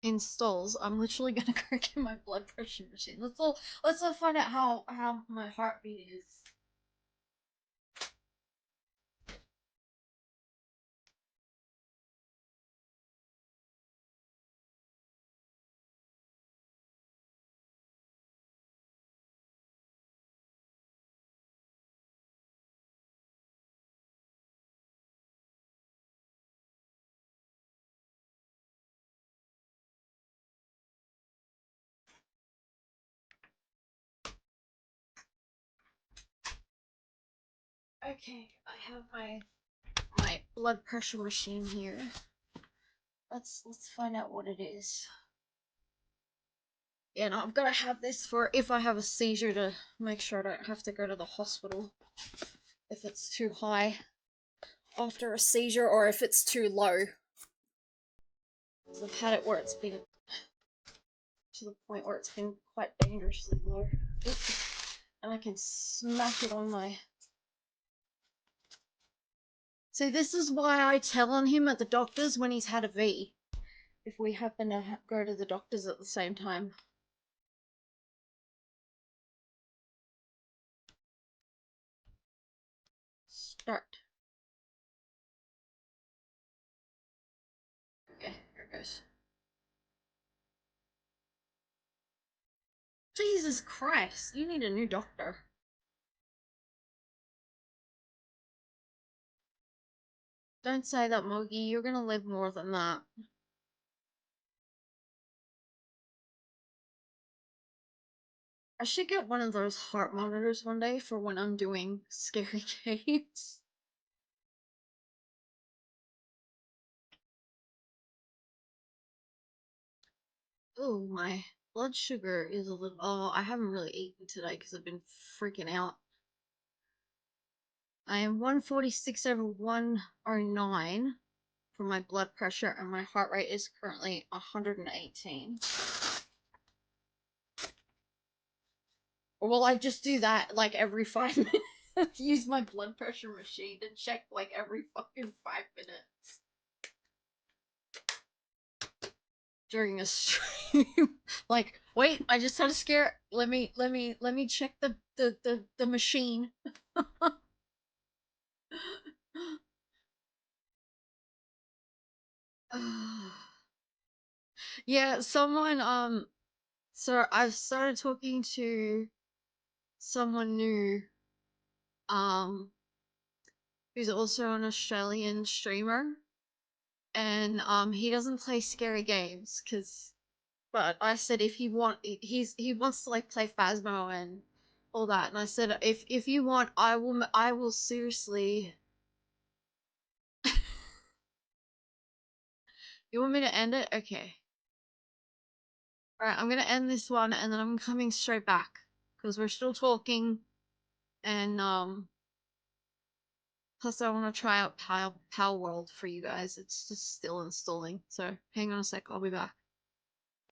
installs, I'm literally gonna go get my blood pressure machine. Let's all find out how my heartbeat is. Okay, I have my blood pressure machine here. Let's find out what it is. Yeah, no, I've gotta have this for if I have a seizure to make sure I don't have to go to the hospital if it's too high after a seizure or if it's too low. So I've had it where it's been to the point where it's been quite dangerously low. And I can smack it on my... So this is why I tell on him at the doctor's when he's had a V. If we happen to go to the doctor's at the same time. Start. Okay, here it goes. Jesus Christ, you need a new doctor. Don't say that, Moggy. You're gonna live more than that. I should get one of those heart monitors one day for when I'm doing scary games. Oh, my blood sugar is a little... Oh, I haven't really eaten today because I've been freaking out. I am 146/109 for my blood pressure, and my heart rate is currently 118. Or will I just do that like every 5 minutes? Use my blood pressure machine and check like every fucking 5 minutes during a stream. Like, wait, I just had a scare. Let me check the machine. Yeah, someone so I've started talking to someone new um who's also an Australian streamer, and he doesn't play scary games because, but I said if he wants to like play Phasmo and all that, and I said if you want, I will seriously. You want me to end it? Okay. Alright, I'm gonna end this one and then I'm coming straight back because we're still talking, and plus I want to try out Power World for you guys. It's just still installing, so hang on a sec, I'll be back.